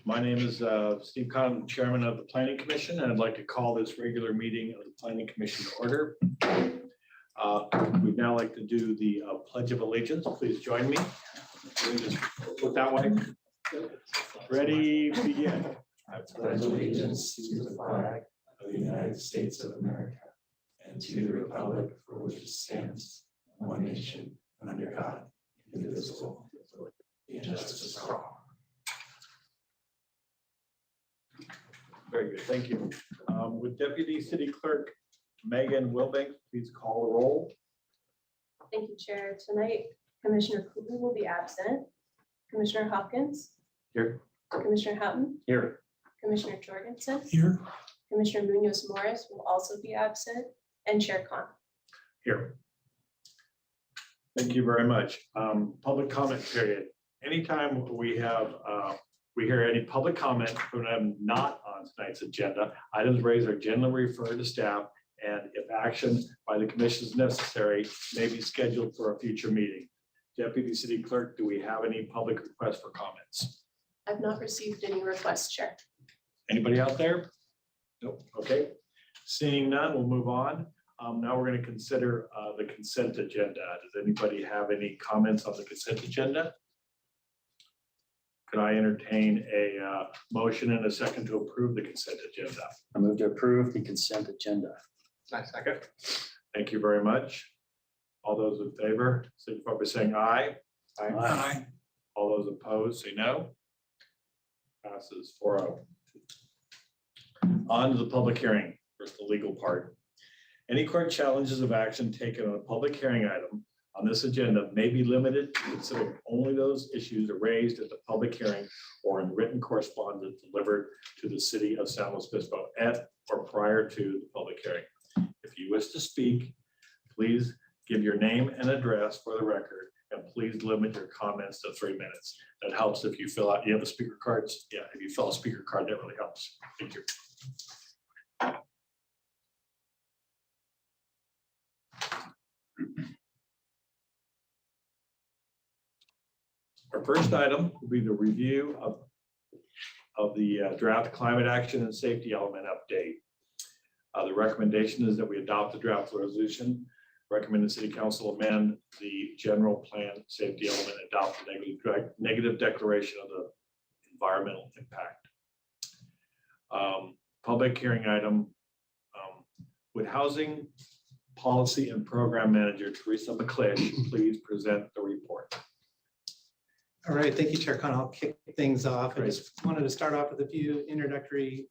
My name is Steve Conn, Chairman of the Planning Commission, and I'd like to call this regular meeting of the Planning Commission to order. We'd now like to do the Pledge of Allegiance. Please join me. Just put that way. Ready, begin. I pledge allegiance to the flag of the United States of America and to the republic for which it stands, one nation, under God, indivisible, with justice for all. Very good, thank you. Would Deputy City Clerk Megan Wilbanks please call the roll? Thank you, Chair. Tonight, Commissioner Cooper will be absent. Commissioner Hopkins. Here. Commissioner Houghton. Here. Commissioner Jorgensen. Here. Commissioner Munoz Morris will also be absent, and Chair Khan. Here. Thank you very much. Public comment period. Anytime we hear any public comment from them not on tonight's agenda, items raised are generally referred to staff, and if action by the commission is necessary, may be scheduled for a future meeting. Deputy City Clerk, do we have any public requests for comments? I've not received any requests, Chair. Anybody out there? Nope. Okay. Seeing none, we'll move on. Now we're going to consider the consent agenda. Does anybody have any comments on the consent agenda? Could I entertain a motion and a second to approve the consent agenda? I move to approve the consent agenda. I second. Thank you very much. All those in favor, signify by saying aye. Aye. All those opposed, say no. Passes 4-0. On to the public hearing, first the legal part. Any court challenges of action taken on a public hearing item on this agenda may be limited to considering only those issues raised at the public hearing or in written correspondence delivered to the city of San Luis Obispo at or prior to the public hearing. If you wish to speak, please give your name and address for the record, and please limit your comments to 3 minutes. That helps if you fill out, you have the speaker cards? Yeah, if you fill a speaker card, that really helps. Thank you. Our first item will be the review of the draft climate action and safety element update. The recommendation is that we adopt the draft resolution. Recommend the city council amend the general plan safety element, adopt the negative declaration of the environmental impact. Public hearing item, would Housing Policy and Program Manager Teresa McClish please present the report? All right, thank you, Chair Khan. I'll kick things off. Great. I just wanted to start off with a few introductory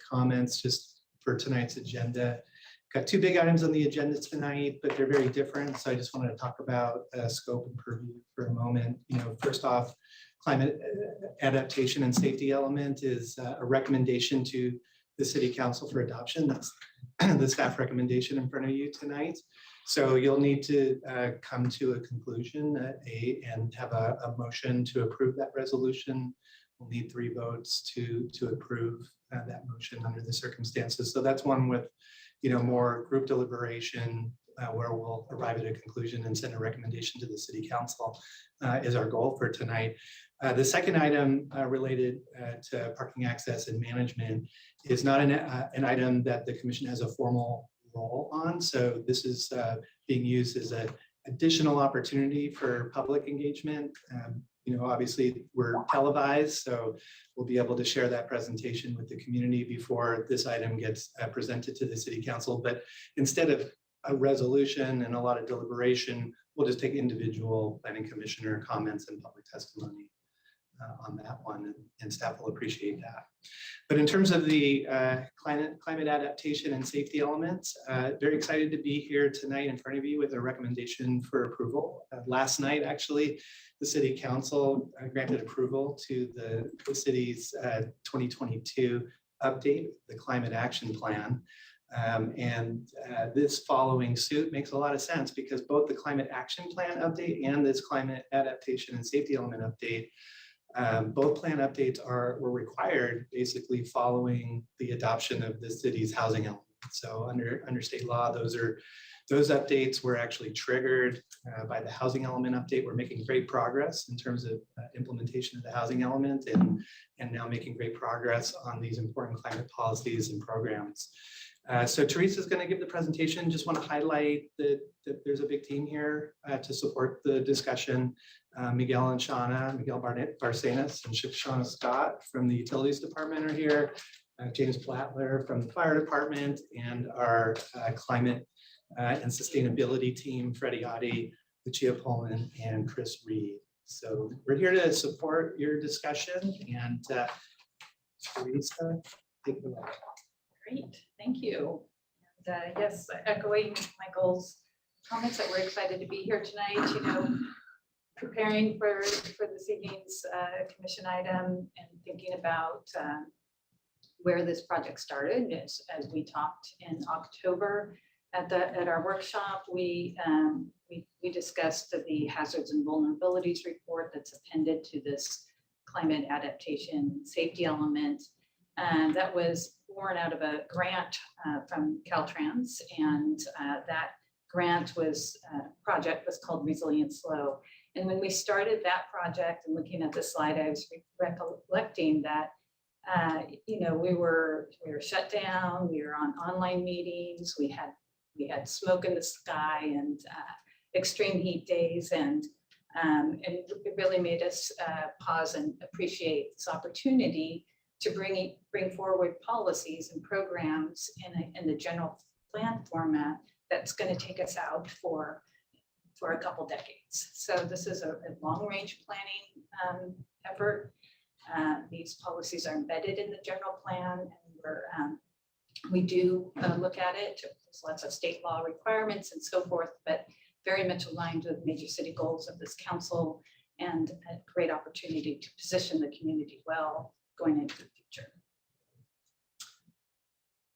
comments just for tonight's agenda. Got two big items on the agenda tonight, but they're very different. So I just wanted to talk about scope and purview for a moment. First off, climate adaptation and safety element is a recommendation to the City Council for adoption. That's the staff recommendation in front of you tonight. So you'll need to come to a conclusion and have a motion to approve that resolution. We'll need 3 votes to approve that motion under the circumstances. So that's one with more group deliberation where we'll arrive at a conclusion and send a recommendation to the City Council is our goal for tonight. The second item related to parking access and management is not an item that the Commission has a formal role on. So this is being used as an additional opportunity for public engagement. Obviously we're televised, so we'll be able to share that presentation with the community before this item gets presented to the City Council. But instead of a resolution and a lot of deliberation, we'll just take individual planning commissioner comments and public testimony on that one, and staff will appreciate that. But in terms of the climate adaptation and safety elements, very excited to be here tonight in front of you with a recommendation for approval. Last night, actually, the City Council granted approval to the city's 2022 update, the Climate Action Plan. This following suit makes a lot of sense because both the Climate Action Plan update and this Climate Adaptation and Safety Element update, both plan updates were required basically following the adoption of the city's housing element. So under state law, those are Those updates were actually triggered by the housing element update. We're making great progress in terms of implementation of the housing element and now making great progress on these important climate policies and programs. So Teresa's going to give the presentation. Just want to highlight that there's a big team here to support the discussion. Miguel Barcenas and Shauna Scott from the Utilities Department are here. James Plattler from the Fire Department, and our Climate and Sustainability team, Freddie Oddie, Lucia Pullman, and Chris Reed. So we're here to support your discussion, and Teresa, take it away. Great, thank you. And yes, echoing Michael's comments that we're excited to be here tonight, you know, preparing for this evening's commission item and thinking about where this project started. As we talked in October at our workshop, we discussed the hazards and vulnerabilities report that's appended to this climate adaptation safety element. And that was born out of a grant from Caltrans, and that grant project was called Resilience Slow. And when we started that project and looking at the slide, I was recollecting that you know, we were shut down, we were on online meetings, we had smoke in the sky and extreme heat days, and it really made us pause and appreciate this opportunity to bring forward policies and programs in the general plan format that's going to take us out for a couple decades. So this is a long-range planning effort. These policies are embedded in the general plan, and we do look at it. There's lots of state law requirements and so forth, but very much aligned with major city goals of this council, and a great opportunity to position the community well going into the future.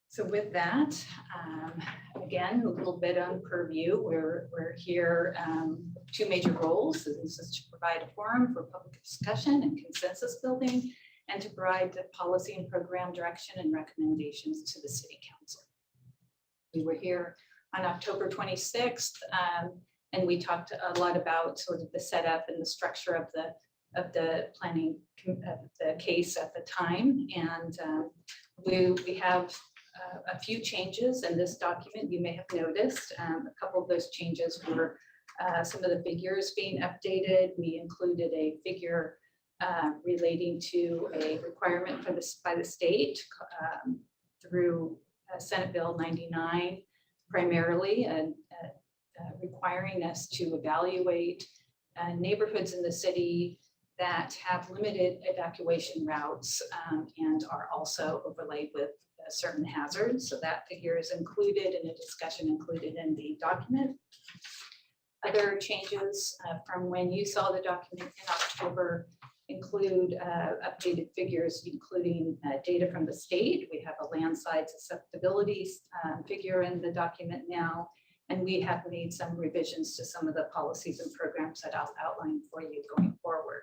So with that, again, a little bit on purview. We're here, two major roles. So this is to provide a forum for public discussion and consensus building, and to provide the policy and program direction and recommendations to the City Council. We were here on October 26th, and we talked a lot about sort of the setup and the structure of the planning of the case at the time. And we have a few changes in this document. You may have noticed a couple of those changes were some of the figures being updated. We included a figure relating to a requirement by the state through Senate Bill 99, primarily, and requiring us to evaluate neighborhoods in the city that have limited evacuation routes and are also overlaid with certain hazards. So that figure is included in a discussion included in the document. Other changes from when you saw the document in October include updated figures, including data from the state. We have a landslide susceptibility figure in the document now, and we have made some revisions to some of the policies and programs that I'll outline for you going forward.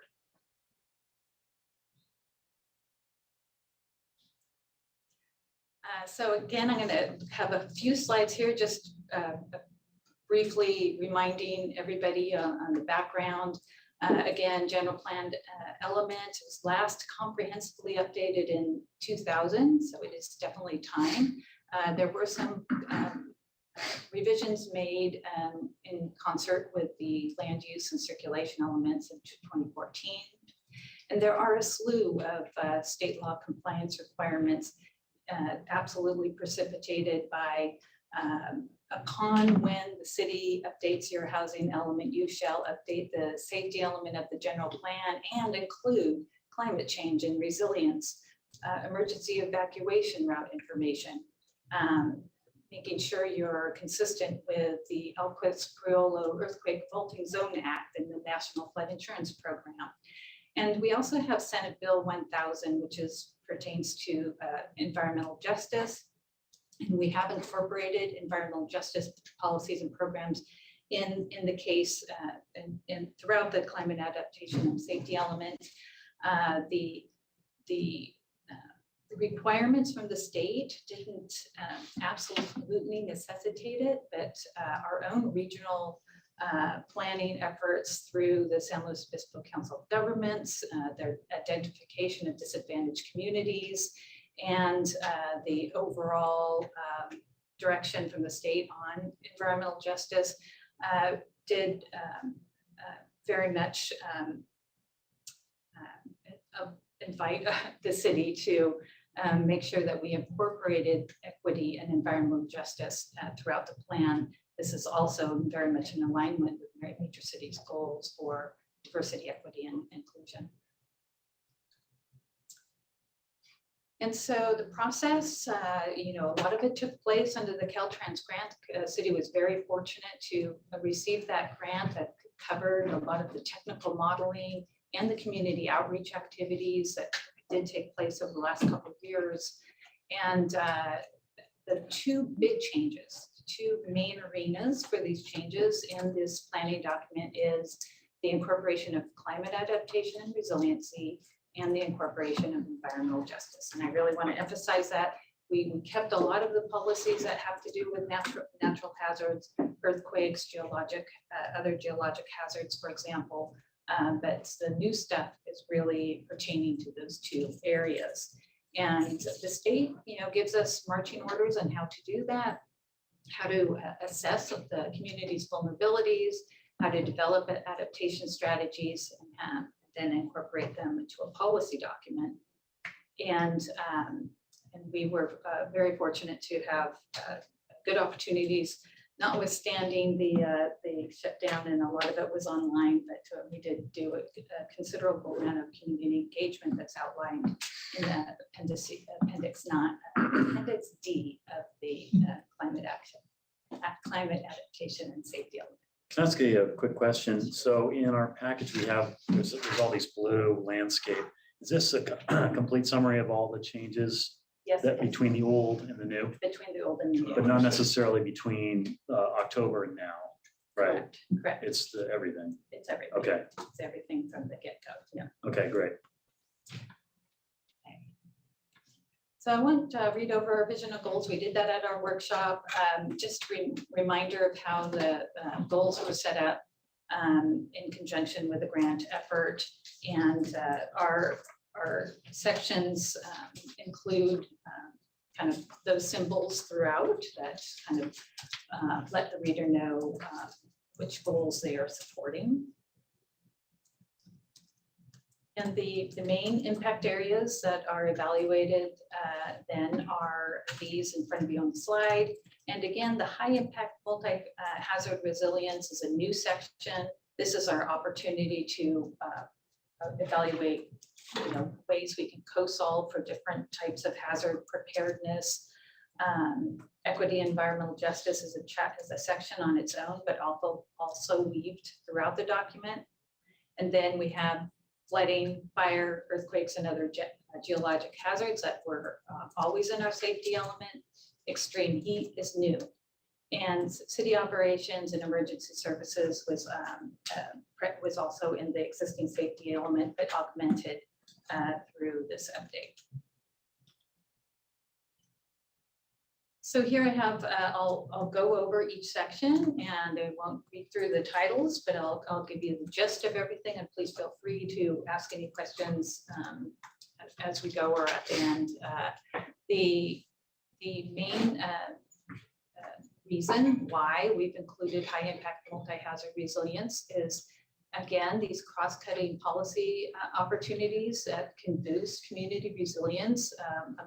So again, I'm going to have a few slides here, just briefly reminding everybody on the background. Again, general plan element was last comprehensively updated in 2000, so it is definitely time. There were some revisions made in concert with the land use and circulation elements in 2014. And there are a slew of state law compliance requirements absolutely precipitated by upon when the city updates your housing element, you shall update the safety element of the general plan and include climate change and resilience, emergency evacuation route information, making sure you're consistent with the Elquist-Priolo Earthquake Vaulting Zone Act and the National Flood Insurance Program. And we also have Senate Bill 1000, which pertains to environmental justice. And we have incorporated environmental justice policies and programs in the case and throughout the climate adaptation and safety element. The the requirements from the state didn't absolutely necessitate it, but our own regional planning efforts through the San Luis Obispo Council of Governments, their identification of disadvantaged communities, and the overall direction from the state on environmental justice did very much invite the city to make sure that we incorporated equity and environmental justice throughout the plan. This is also very much in alignment with Major Cities goals for diversity, equity, and inclusion. And so the process, a lot of it took place under the Caltrans grant. The city was very fortunate to receive that grant that covered a lot of the technical modeling and the community outreach activities that did take place over the last couple of years. And the two big changes, two main arenas for these changes in this planning document is the incorporation of climate adaptation and resiliency and the incorporation of environmental justice. And I really want to emphasize that we kept a lot of the policies that have to do with natural hazards, earthquakes, other geologic hazards, for example. But the new stuff is really pertaining to those two areas. And the state, gives us marching orders on how to do that, how to assess the community's vulnerabilities, how to develop adaptation strategies, and then incorporate them into a policy document. And we were very fortunate to have good opportunities, notwithstanding the shutdown, and a lot of it was online, but we did do a considerable amount of community engagement that's outlined in the appendix D of the climate adaptation and safety element. Can I ask you a quick question? So in our package, there's all these blue landscape. Is this a complete summary of all the changes Yes, that yes, between the old and the new, between the old and the new. but not necessarily between October and now, right? Correct, correct. It's everything. It's everything. Okay, It's everything from the get-go, yeah. okay, great. So I want to read over our vision of goals. We did that at our workshop. Just reminder of how the goals were set up in conjunction with the grant effort. And our sections include kind of those symbols throughout that kind of let the reader know which goals they are supporting. And the main impact areas that are evaluated then are these in front of you on the slide. And again, the high impact multi-hazard resilience is a new section. This is our opportunity to evaluate ways we can co-solve for different types of hazard preparedness. Equity, environmental justice is a section on its own, but also weaved throughout the document. And then we have flooding, fire, earthquakes, and other geologic hazards that were always in our safety element. Extreme heat is new. And city operations and emergency services was also in the existing safety element, but augmented through this update. So here I have, I'll go over each section, and I won't read through the titles, but I'll give you the gist of everything, and please feel free to ask any questions as we go or at the end. The main reason why we've included high impact multi-hazard resilience is, again, these cross-cutting policy opportunities that can boost community resilience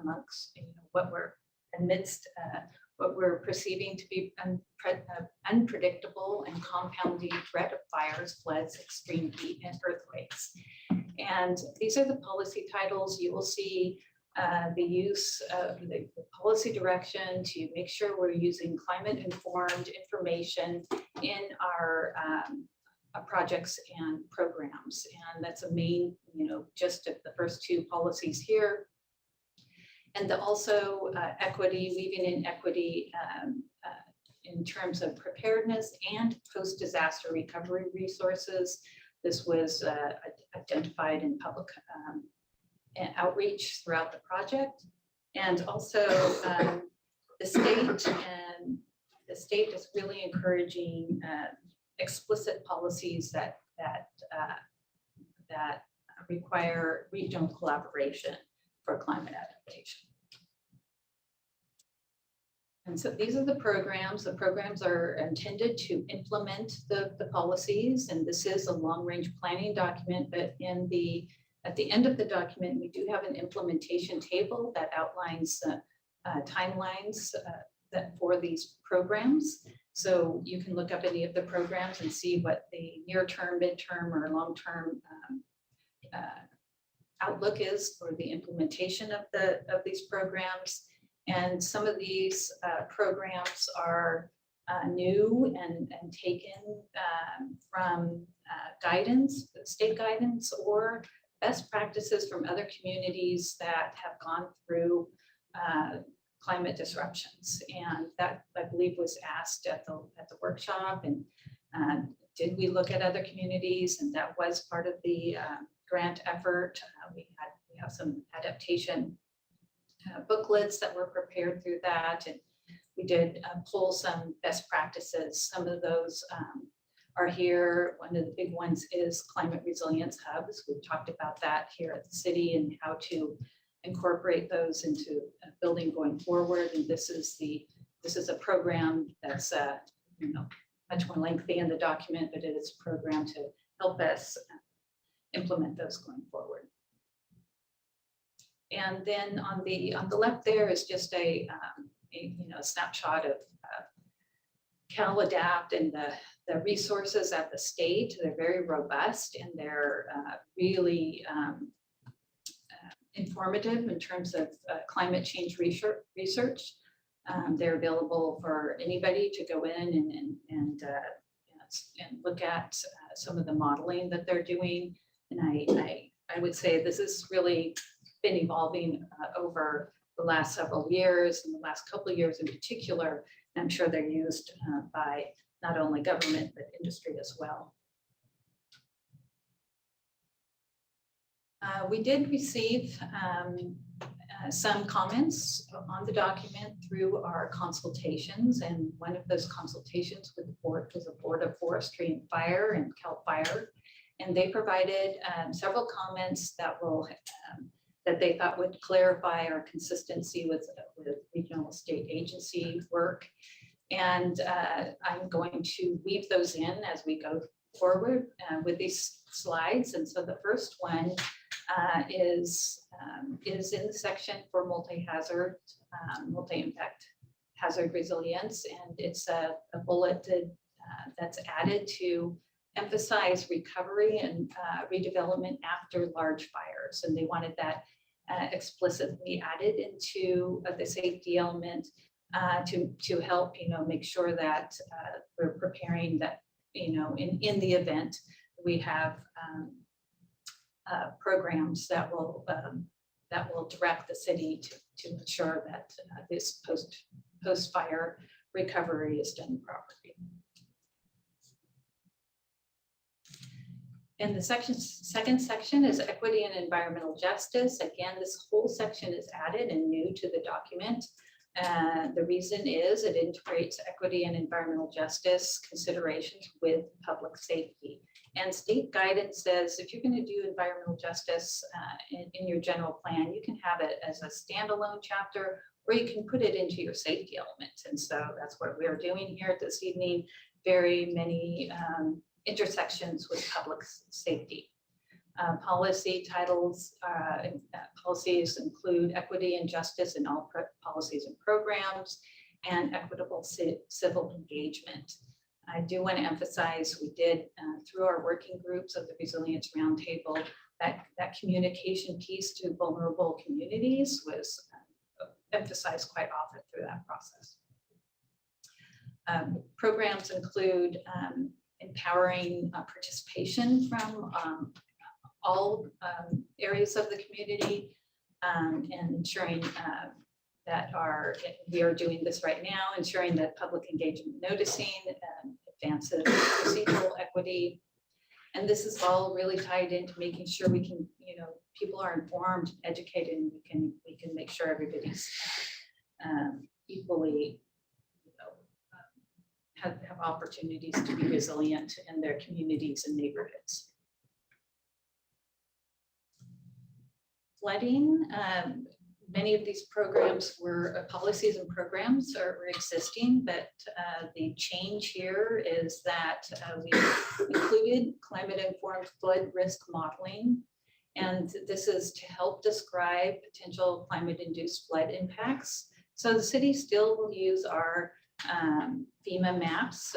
amongst what we're amidst what we're perceiving to be unpredictable and compounding threat of fires, floods, extreme heat, and earthquakes. And these are the policy titles. You will see the use of the policy direction to make sure we're using climate-informed information in our projects and programs. And that's a main, just of the first two policies here. And also equity, weaving in equity in terms of preparedness and post-disaster recovery resources. This was identified in public outreach throughout the project. And also the state is really encouraging explicit policies that require regional collaboration for climate adaptation. And so these are the programs. The programs are intended to implement the policies, and this is a long-range planning document, but at the end of the document, we do have an implementation table that outlines timelines for these programs. So you can look up any of the programs and see what the near-term, midterm, or long-term outlook is for the implementation of these programs. And some of these programs are new and taken from guidance, state guidance, or best practices from other communities that have gone through climate disruptions. And that, I believe, was asked at the workshop. And did we look at other communities? And that was part of the grant effort. We have some adaptation booklets that were prepared through that. And we did pull some best practices. Some of those are here. One of the big ones is climate resilience hubs. We've talked about that here at the city and how to incorporate those into building going forward. And this is a program that's much more lengthy in the document, but it is a program to help us implement those going forward. And then on the left there is just a snapshot of CalAdapt and the resources at the state. They're very robust and they're really informative in terms of climate change research. They're available for anybody to go in and look at some of the modeling that they're doing. And I would say this has really been evolving over the last several years, and the last couple of years in particular. And I'm sure they're used by not only government, but industry as well. We did receive some comments on the document through our consultations, and one of those consultations with the board was the Board of Forestry and Fire and CAL FIRE, and they provided several comments that will that they thought would clarify our consistency with regional state agency work. And I'm going to weave those in as we go forward with these slides. And so the first one is in the section for multi-hazard, multi-impact hazard resilience. And it's a bulleted that's added to emphasize recovery and redevelopment after large fires. And they wanted that explicitly added into the safety element to help, make sure that we're preparing that, in the event we have programs that will direct the city to ensure that this post-fire recovery is done properly. And the second section is equity and environmental justice. Again, this whole section is added and new to the document. The reason is it integrates equity and environmental justice considerations with public safety. And state guidance says if you're going to do environmental justice in your general plan, you can have it as a standalone chapter, or you can put it into your safety elements. And so that's what we're doing here this evening. Very many intersections with public safety. Policy titles, policies include equity and justice in all policies and programs, and equitable civil engagement. I do want to emphasize we did through our working groups of the Resilience Roundtable, that communication piece to vulnerable communities was emphasized quite often through that process. Programs include empowering participation from all areas of the community, and ensuring that we are doing this right now, ensuring that public engagement noticing advances procedural equity, And this is all really tied into making sure we can, you know, people are informed, educated, and we can make sure everybody's equally, you know, have opportunities to be resilient in their communities and neighborhoods. Flooding, many of these programs were policies and programs were existing, but the change here is that we included climate-informed flood risk modeling. And this is to help describe potential climate-induced flood impacts. So the city still will use our FEMA maps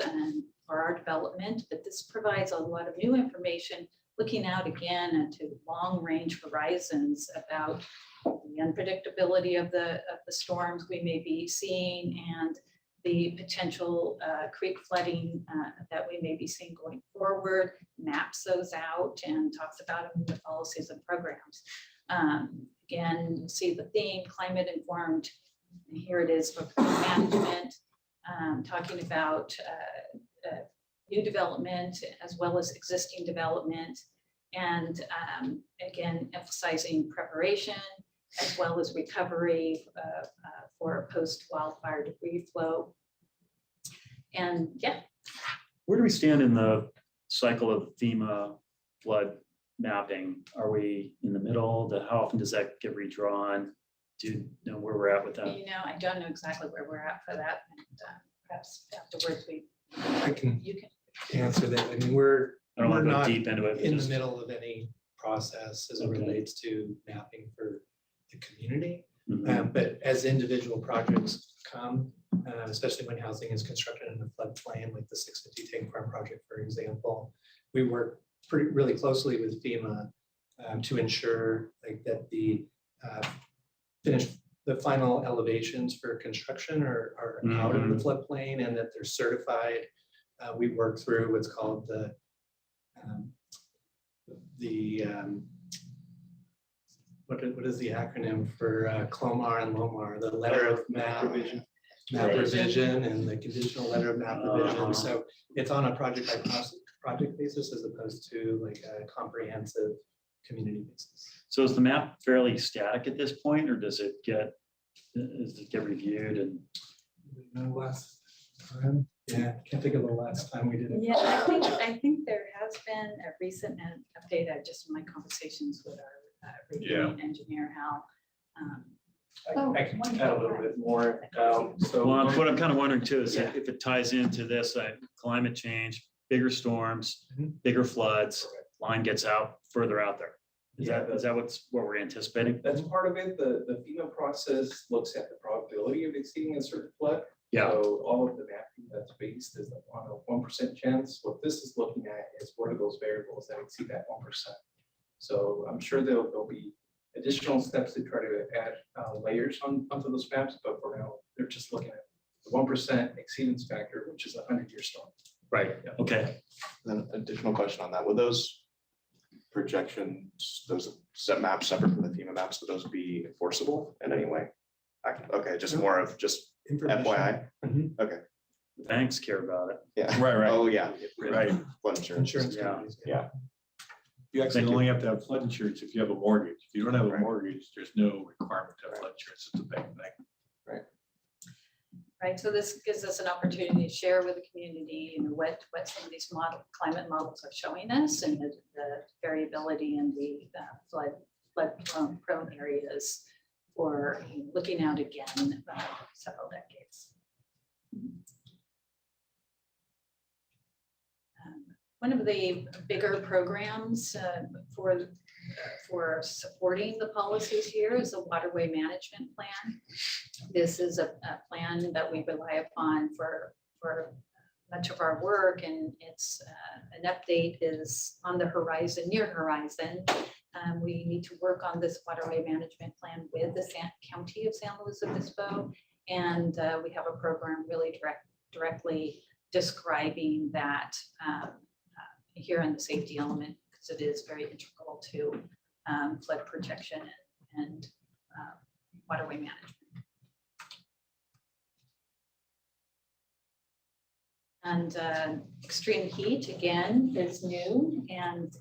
for our development, but this provides a lot of new information looking out again into long-range horizons about the unpredictability of the storms we may be seeing and the potential creek flooding that we may be seeing going forward, maps those out and talks about them in the policies and programs. Again, you'll see the theme, climate informed. Here it is for management, talking about new development as well as existing development. And again, emphasizing preparation as well as recovery for post-wildfire debris flow. And yeah. Where do we stand in the cycle of FEMA flood mapping? Are we in the middle? How often does that get redrawn? Do you know where we're at with that? You know, I don't know exactly where we're at for that. And perhaps afterwards I can you can. answer that. I mean, we're I don't want to go not deep into it. but in the just- middle of any process as it Okay. relates to mapping for the community. Mhm. But as individual projects come, especially when housing is constructed in a floodplain, like the 650 Tank Farm project, for example, we work really closely with FEMA to ensure like that the final elevations for construction are out of the floodplain and that they're certified. We work through what's called the what is the acronym for CLOMAR and LOMAR, the letter of map revision, and the conditional letter of map revision. So it's on a project by project basis as opposed to like a comprehensive community basis. So is the map fairly static at this point, or does it get reviewed and? Last time, yeah, can't think of the last time we did it. Yeah, I think there has been a recent update, just in my conversations with our reviewing engineer, Hal. I can add a little bit more. Well, what I'm kind of wondering too is Yeah. if it ties into this, climate change, bigger storms, Mhm. bigger floods, line gets out further out there. Is Yeah, that what we're anticipating? That's part of it. The FEMA process looks at the probability of exceeding a certain flood. Yeah. So all of the mapping that's based is on a 1% chance. What this is looking at is what are those variables that exceed that 1%. So I'm sure there'll be additional steps to try to add layers onto those maps, but for now, they're just looking at the 1% exceedance factor, which is a 100-year storm. Right, okay. Then additional question on that, would those projections, those set maps separate from the FEMA maps, would those be enforceable in any way? Okay, just more of just Information. FYI, Banks care about it. yeah. Right. Oh, yeah. Right. Flood insurance. Insurance Yeah. companies. Yeah. You actually Thank you. only have to have flood insurance if you have a mortgage. If you don't have a Right. mortgage, there's no requirement to have flood insurance. It's a big thing. Right, so this gives us an opportunity to share with the community, you know, what some of these climate models are showing us and the variability in the flood prone areas for looking out again several decades. One of the bigger programs for supporting the policies here is the Waterway Management Plan. This is a plan that we rely upon for much of our work, and it's an update is on the horizon, near horizon. We need to work on this Waterway Management Plan with the County of San Luis Obispo, and we have a program really directly describing that here in the safety element, because it is very integral to flood protection and waterway management. And extreme heat, again, is new. And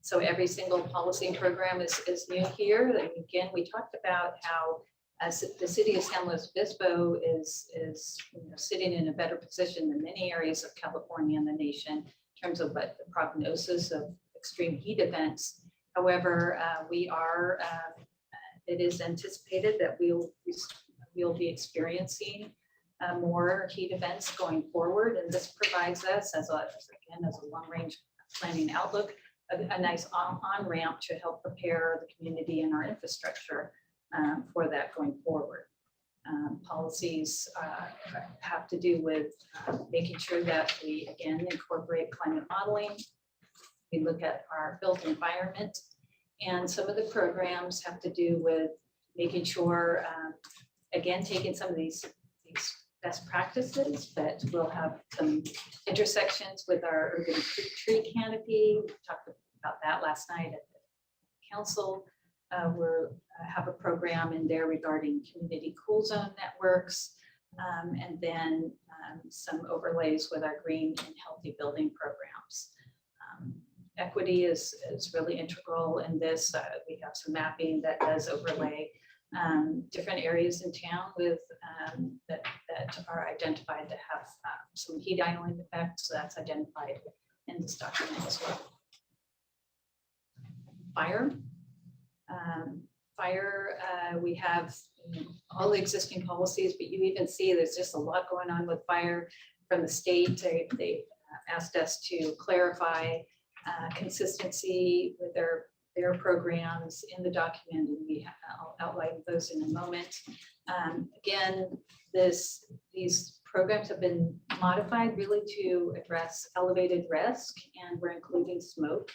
so every single policy and program is new here. And again, we talked about how as the city of San Luis Obispo is sitting in a better position than many areas of California and the nation in terms of what the prognosis of extreme heat events. However, it is anticipated that we'll be experiencing more heat events going forward, and this provides us as a long-range planning outlook, a nice on-ramp to help prepare the community and our infrastructure for that going forward. Policies have to do with making sure that we again incorporate climate modeling. We look at our built environment, and some of the programs have to do with making sure, again, taking some of these best practices, but we'll have some intersections with our urban tree canopy. We talked about that last night at the council. We're have a program in there regarding community cool zone networks, and then some overlays with our green and healthy building programs. Equity is really integral in this. We have some mapping that does overlay different areas in town with that are identified to have some heat island effects. So that's identified in this document as well. Fire. We have all the existing policies, but you even see there's just a lot going on with fire from the state. They asked us to clarify consistency with their programs in the document, and I'll outline those in a moment. Again, these programs have been modified really to address elevated risk, and we're including smoke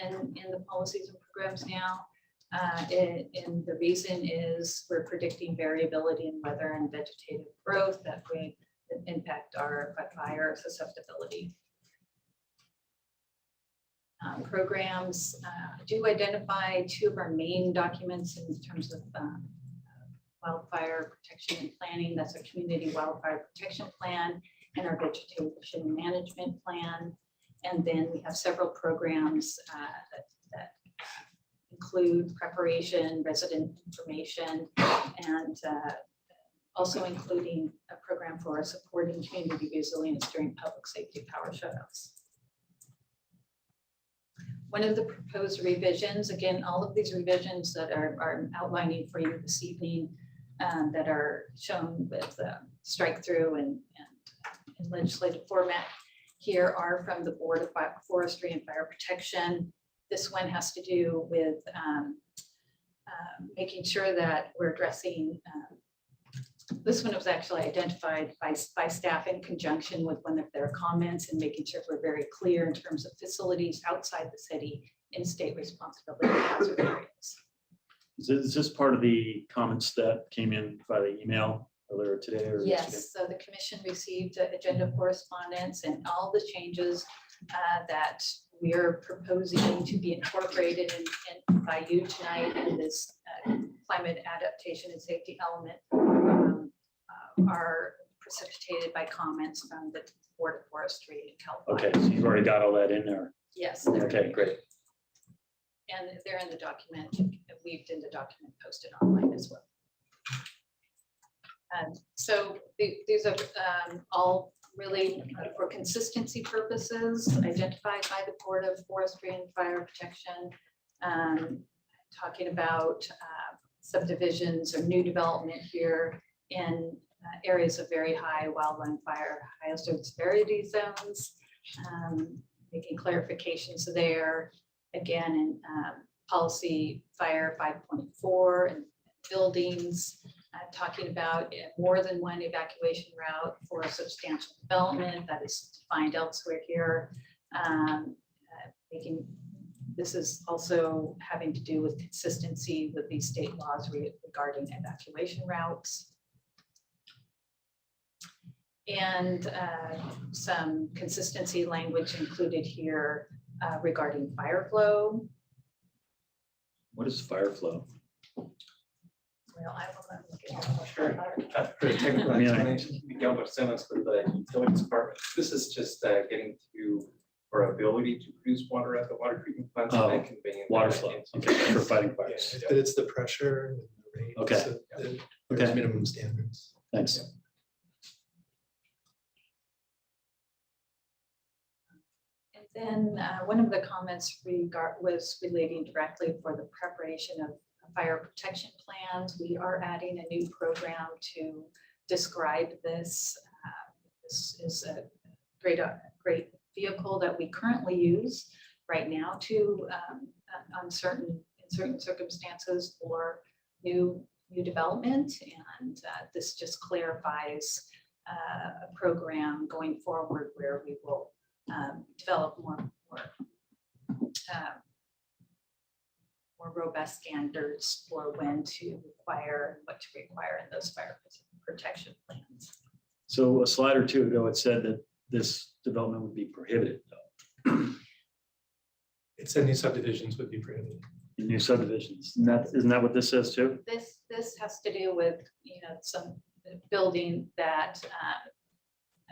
in the policies and programs now. And the reason is we're predicting variability in weather and vegetative growth that would impact our fire susceptibility. Programs do identify two of our main documents in terms of wildfire protection and planning. That's our community wildfire protection plan and our vegetation management plan. And then we have several programs that include preparation, resident information, and also including a program for supporting community resilience during public safety power shutoffs. One of the proposed revisions, again, all of these revisions that are outlining for you this evening that are shown with strike through and in legislative format here are from the Board of Forestry and Fire Protection. This one has to do with making sure that we're addressing, this one was actually identified by staff in conjunction with one of their comments, and making sure we're very clear in terms of facilities outside the city in state responsibility hazard areas. Is this part of the comments that came in by the email earlier today or yesterday? Yes, so the commission received agenda correspondence and all the changes that we're proposing to be incorporated in by you tonight in this climate adaptation and safety element are precipitated by comments from the Board of Forestry in California. Okay, so you've already got all that in there. Yes, they're, Okay, great. and they're in the document, weaved in the document posted online as well. So these are all really for consistency purposes identified by the Board of Forestry and Fire Protection, talking about subdivisions or new development here in areas of very high wildland fire hazard severity zones, making clarifications there. Again, in policy fire 5.4 and buildings, talking about more than one evacuation route for a substantial development that is defined elsewhere here. This is also having to do with consistency with these state laws regarding evacuation routes. And some consistency language included here regarding fire flow. What is fire flow? Well, I will look at Sure. For the technical I mean, explanation, Miguel Barcelos with the utilities department. This is just getting to our ability to produce water at the water treatment plants and then Oh, conveying. Water that flow, into- okay, for fighting Yeah, fires. but it's the pressure and the rate. Okay. so There's Okay. minimum standards. Thanks. And then one of the comments was relating directly for the preparation of fire protection plans. We are adding a new program to describe this. This is a great vehicle that we currently use right now to in certain circumstances for new development. And this just clarifies a program going forward where we will develop more robust standards for when to require, what to require in those fire protection plans. So a slide or two ago, it said that this development would be prohibited though, It said new subdivisions would be prohibited. in new subdivisions. Isn't that what this says too? This has to do with, some building that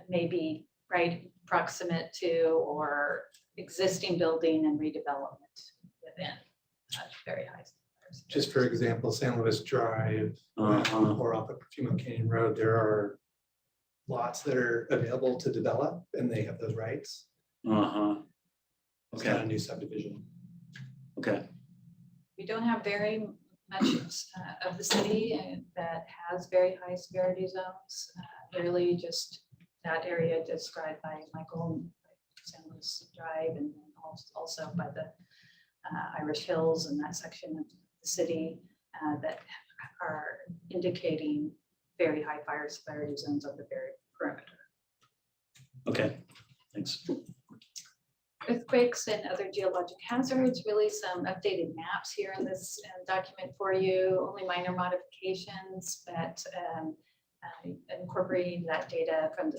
may be right proximate to or existing building and redevelopment within very high. Just for example, San Luis Drive Uh-huh. or off of Perfumo Canyon Road, there are lots that are available to develop and they have those rights. Uh-huh. It's not a Okay, new subdivision. okay, We don't have very much of the city that has very high severity zones. Really just that area described by Michael, San Luis Drive, and then also by the Irish Hills and that section of the city that are indicating very high fire severity zones of the very perimeter. okay, thanks. Earthquakes and other geologic hazards, really some updated maps here in this document for you, only minor modifications, but incorporating that data from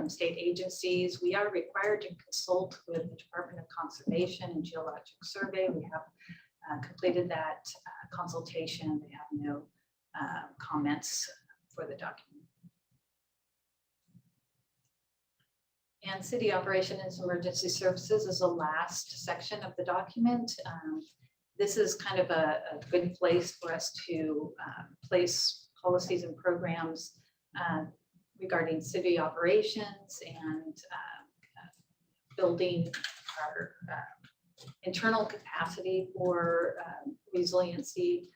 state agencies. We are required to consult with the Department of Conservation and Geologic Survey. We have completed that consultation. They have no comments for the document. And city operation and emergency services is the last section of the document. This is kind of a good place for us to place policies and programs regarding city operations and building our internal capacity for resiliency.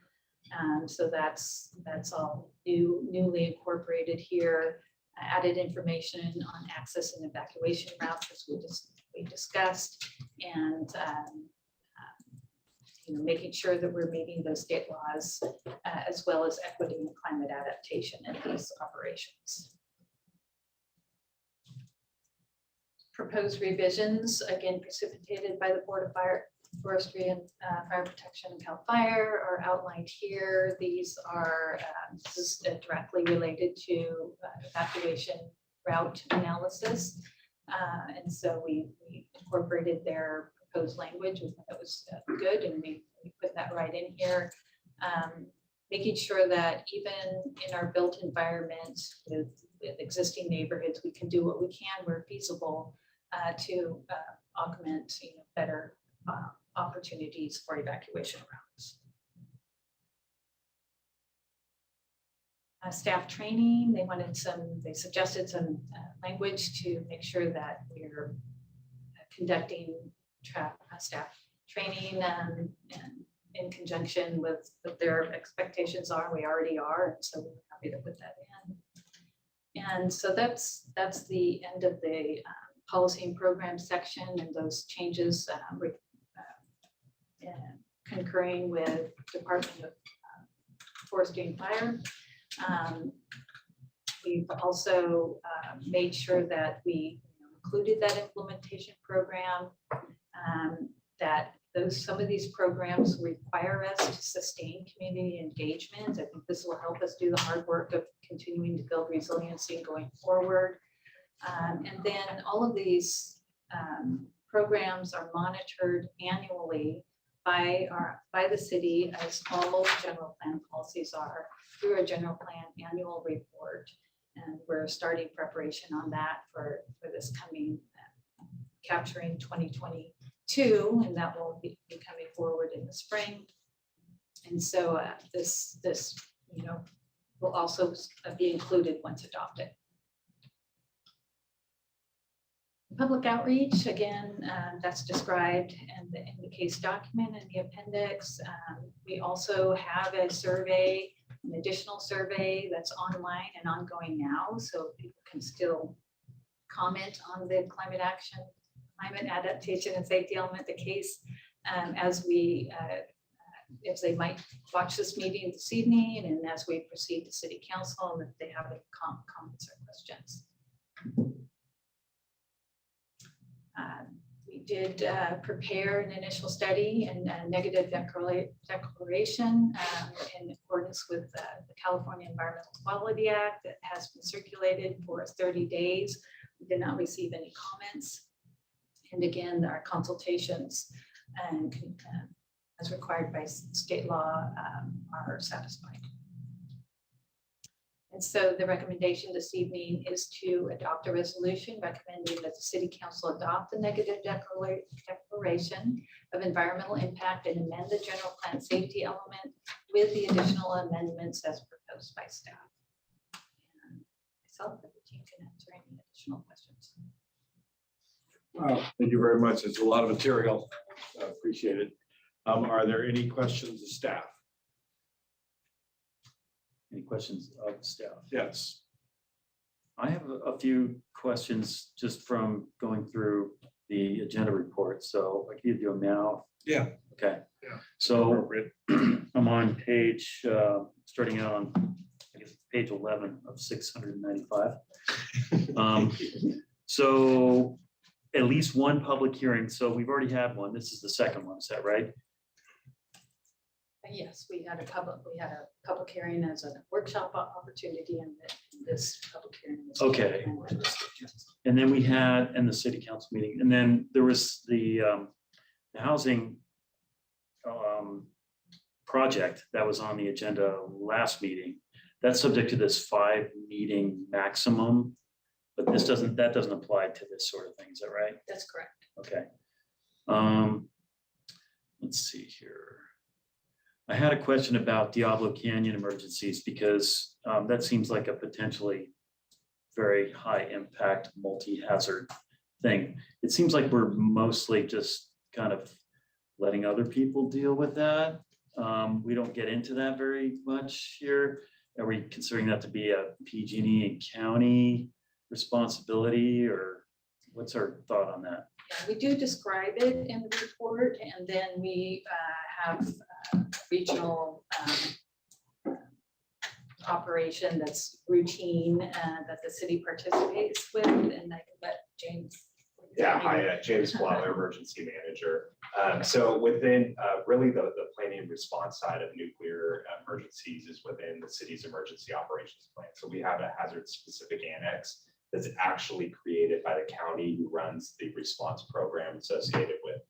So that's all newly incorporated here. Added information on access and evacuation routes, as we discussed, and making sure that we're meeting those state laws, as well as equity and climate adaptation in these operations. Proposed revisions, again precipitated by the Board of Forestry and Fire Protection and CAL FIRE, are outlined here. These are this is directly related to evacuation route analysis. And so we incorporated their proposed language. We thought that was good, and we put that right in here. Making sure that even in our built environment with existing neighborhoods, we can do what we can where feasible to augment better opportunities for evacuation routes. Staff training, they suggested some language to make sure that we're conducting staff training and in conjunction with what their expectations are. We already are, and so we're happy to put that in. And so that's the end of the policy and program section, and those changes concurring with Department of Forestry and Fire. We've also made sure that we included that implementation program, that some of these programs require us to sustain community engagement. I think this will help us do the hard work of continuing to build resiliency going forward. And then all of these programs are monitored annually by the city, as all general plan policies are, through a general plan annual report. And we're starting preparation on that for this coming, capturing 2022, and that will be coming forward in the spring. And so this, will also be included once adopted. Public outreach, again, that's described in the case document and the appendix. We also have a survey, an additional survey that's online and ongoing now, so people can still comment on the climate adaptation and safety element, the case, as they might watch this meeting this evening, and as we proceed to city council, and if they have any comments or questions. We did prepare an initial study and a negative declaration in accordance with the California Environmental Quality Act that has been circulated for 30 days. We did not receive any comments. And again, our consultations and as required by state law are satisfied. And so the recommendation this evening is to adopt a resolution recommending that the city council adopt the negative declaration of environmental impact and amend the general plan safety element with the additional amendments as proposed by staff. And myself and the team can answer any additional questions. Thank you very much. It's a lot of material. Appreciate it. Are there any questions of staff? Any questions of staff? Yes. I have a few questions just from going through the agenda report. So I can give you them now. Yeah. Okay. Yeah. So Appropriate. I'm on page, starting out on, I guess, page 11 of 695. So at least one public hearing. So we've already had one. This is the second one. Is that right? Yes, we had a public hearing as a workshop opportunity, and this public hearing. was- Okay. And then we had in the city council meeting, and then there was the housing project that was on the agenda last meeting. That's subject to this 5-meeting maximum, but that doesn't apply to this sort of thing. Is that right? That's correct. Okay. Let's see here. I had a question about Diablo Canyon emergencies because that seems like a potentially very high impact multi-hazard thing. It seems like we're mostly just kind of letting other people deal with that. We don't get into that very much here. Are we considering that to be a PG&E and county responsibility, or what's our thought on that? Yeah, we do describe it in the report, and then we have regional operation that's routine that the city participates with, and I can let James. Yeah, hi, James Blower, Emergency Manager. So within really the planning and response side of nuclear emergencies is within the city's emergency operations plan. So we have a hazard specific annex that's actually created by the county who runs the response program associated with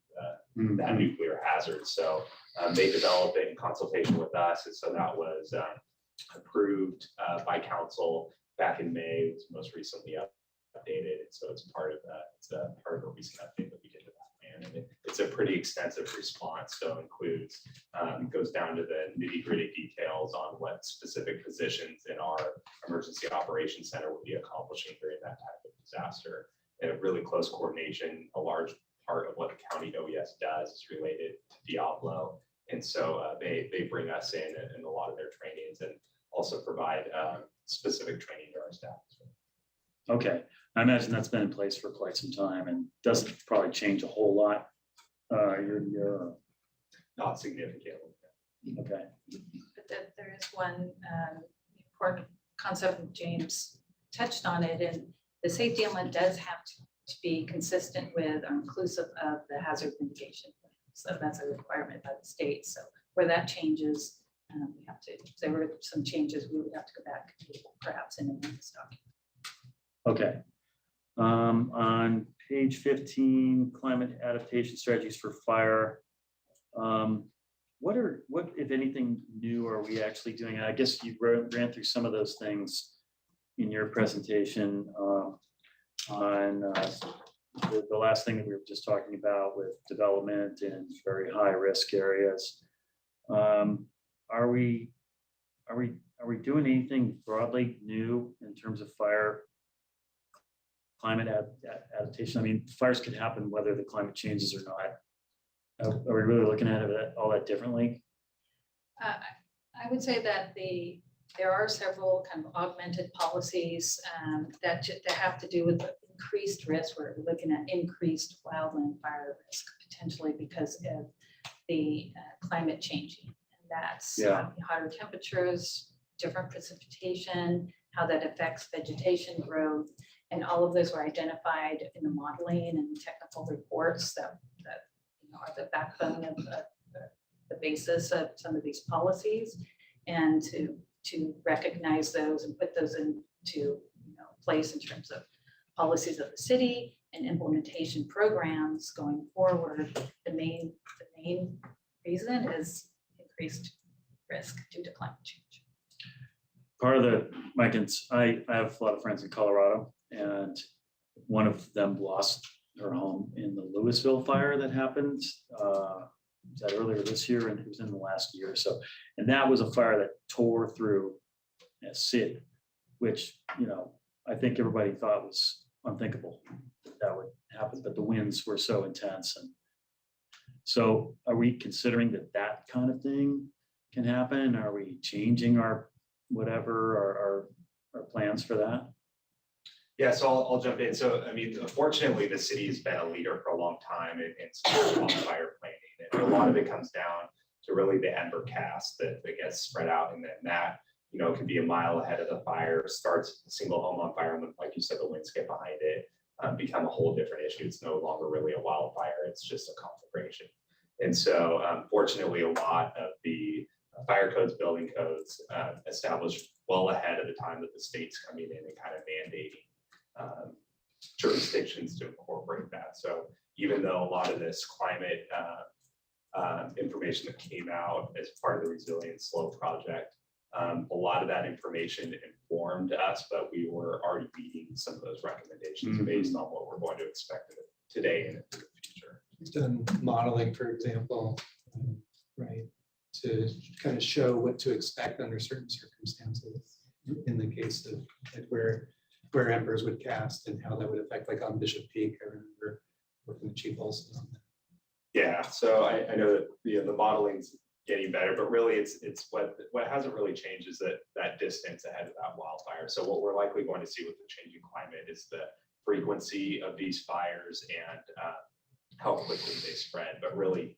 that nuclear hazard. So they developed it in consultation with us, and so that was approved by council back in May. It was most recently updated, and so it's part of a recent update that we did to that plan. And it's a pretty extensive response, so includes goes down to the nitty-gritty details on what specific positions in our emergency operations center will be accomplishing during that type of disaster. And really close coordination. A large part of what the county OES does is related to Diablo, and so they bring us in a lot of their trainings and also provide specific training to our staff as well. Okay, I imagine that's been in place for quite some time and doesn't probably change a whole lot. Not significantly. Okay, But there is one important concept, and James touched on it, and the safety element does have to be consistent with or inclusive of the hazard mitigation plan. So that's a requirement by the state. So where that changes, we have to, if there were some changes, we would have to go back perhaps and amend this document. okay. On page 15, climate adaptation strategies for fire. What, if anything, new are we actually doing? I guess you ran through some of those things in your presentation on the last thing that we were just talking about with development in very high risk areas. Are we doing anything broadly new in terms of fire climate adaptation? I mean, fires could happen whether the climate changes or not. Are we really looking at it all that differently? I would say that there are several kind of augmented policies that have to do with the increased risk. We're looking at increased wildland fire risk potentially because of the climate changing. And that's hotter temperatures, different precipitation, how that affects vegetation growth. And all of those were identified in the modeling and technical reports that are the backbone of the basis of some of these policies, and to recognize those and put those into place in terms of policies of the city and implementation programs going forward. The main reason is increased risk due to climate change. Part of the, I have a lot of friends in Colorado, and one of them lost her home in the Louisville fire that happened was that earlier this year, and it was in the last year or so. And that was a fire that tore through a city, which, I think everybody thought was unthinkable that would happen, but the winds were so intense. And so are we considering that kind of thing can happen? Are we changing our plans for that? Yeah, so I'll jump in. So, I mean, fortunately, the city has been a leader for a long time in fire planning. And a lot of it comes down to really the ember cast that gets spread out. And then that, can be a mile ahead of the fire, starts a single home on fire. And like you said, the winds get behind it, become a whole different issue. It's no longer really a wildfire. It's just a conflagration. And so, fortunately, a lot of the fire codes, building codes established well ahead of the time that the state's coming in and kind of mandating jurisdictions to incorporate that. So even though a lot of this climate information that came out as part of the Resilience Slope project, a lot of that information informed us, but we were already meeting some of those recommendations based on what we're going to expect today and in the future. We've done modeling, for example, right, to kind of show what to expect under certain circumstances in the case of like where embers would cast and how that would affect, like on Bishop Peak. I remember working with Chief Olson on that. Yeah, so I know that the modeling's getting better, but really it's what hasn't really changed is that distance ahead of that wildfire. So what we're likely going to see with the changing climate is the frequency of these fires and how quickly they spread. But really,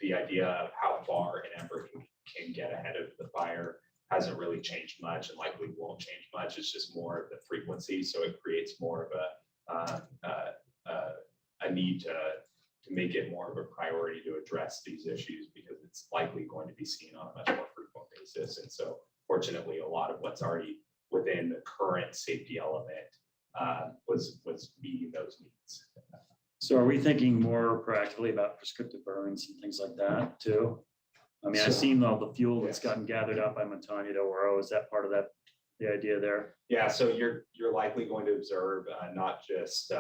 the idea of how far an ember can get ahead of the fire hasn't really changed much, and likely won't change much. It's just more of the frequency. So it creates more of a need to make it more of a priority to address these issues, because it's likely going to be seen on a much more frequent basis. And so fortunately, a lot of what's already within the current safety element was meeting those needs. So are we thinking more proactively about prescriptive burns and things like that too? I mean, I've seen all the fuel that's gotten gathered up by Montaña de Oro. Is that part of the idea there? Yeah, so you're likely going to observe not just,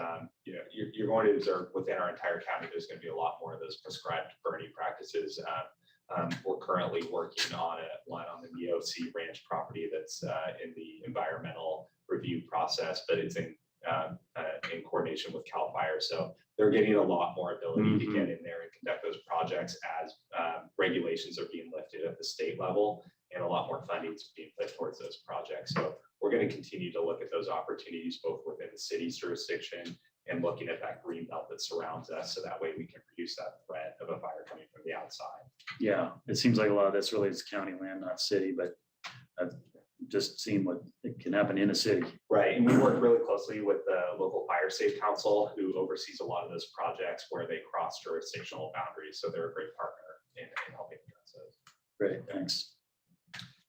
you're going to observe within our entire county, there's going to be a lot more of those prescribed burning practices. We're currently working on one on the Neosea Ranch property that's in the environmental review process, but it's in coordination with CAL FIRE. So they're getting a lot more ability to get in there and conduct those projects as regulations are being lifted at the state level, and a lot more funding is being put towards those projects. So we're going to continue to look at those opportunities both within the city's jurisdiction and looking at that green belt that surrounds us, so that way we can reduce that threat of a fire coming from the outside. Yeah, it seems like a lot of this really is county land, not city, but I've just seen what it can happen in a city. Right, and we work really closely with the local Fire Safe Council, who oversees a lot of those projects where they cross jurisdictional boundaries. So they're a great partner in helping address those. Great, thanks.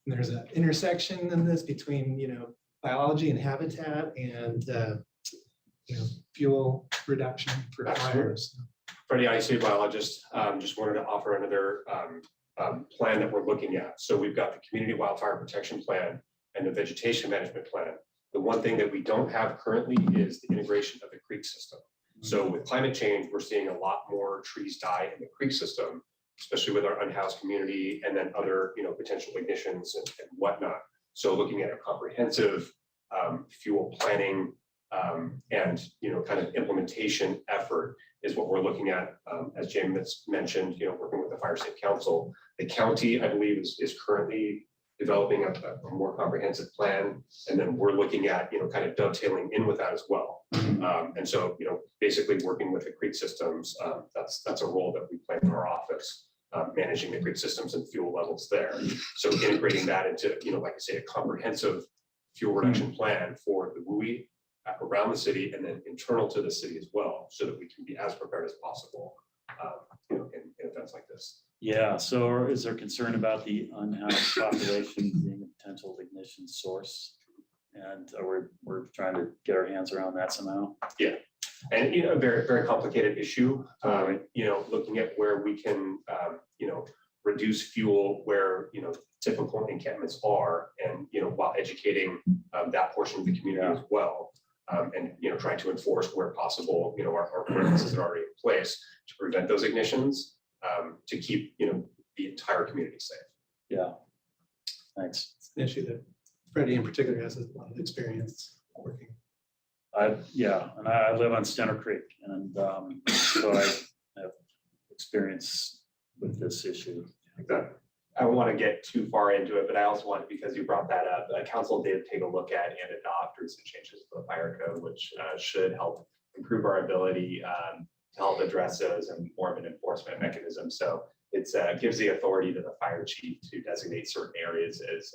And there's an intersection in this between, biology and habitat and, fuel reduction for fires. Freddie ICA biologist, just wanted to offer another plan that we're looking at. So we've got the community wildfire protection plan and the vegetation management plan. The one thing that we don't have currently is the integration of the creek system. So with climate change, we're seeing a lot more trees die in the creek system, especially with our unhoused community and then other, potential ignitions and whatnot. So looking at a comprehensive fuel planning and, kind of implementation effort is what we're looking at. As James mentioned, working with the Fire Safe Council. The county, I believe, is currently developing a more comprehensive plan. And then we're looking at, kind of dovetailing in with that as well. And so, basically working with the creek systems, that's a role that we play in our office, managing the creek systems and fuel levels there. So integrating that into, like I say, a comprehensive fuel reduction plan for the WUI around the city and then internal to the city as well, so that we can be as prepared as possible, in events like this. Yeah, so is there concern about the unhoused population being a potential ignition source? And we're trying to get our hands around that somehow. And, a very, very complicated issue, looking at where we can, reduce fuel where, typical encampments are and, while educating that portion of the community as well. And, trying to enforce where possible, our ordinances that are already in place to prevent those ignitions, to keep, the entire community safe. Yeah. Thanks. It's an issue that Freddie in particular has a lot of experience working. And I live on Center Creek, and so I have experience with this issue. Exactly. I don't want to get too far into it, but I also want, because you brought that up, council did take a look at and adopt recent changes to the fire code, which should help improve our ability to help address those and more of an enforcement mechanism. So it's gives the authority to the fire chief to designate certain areas as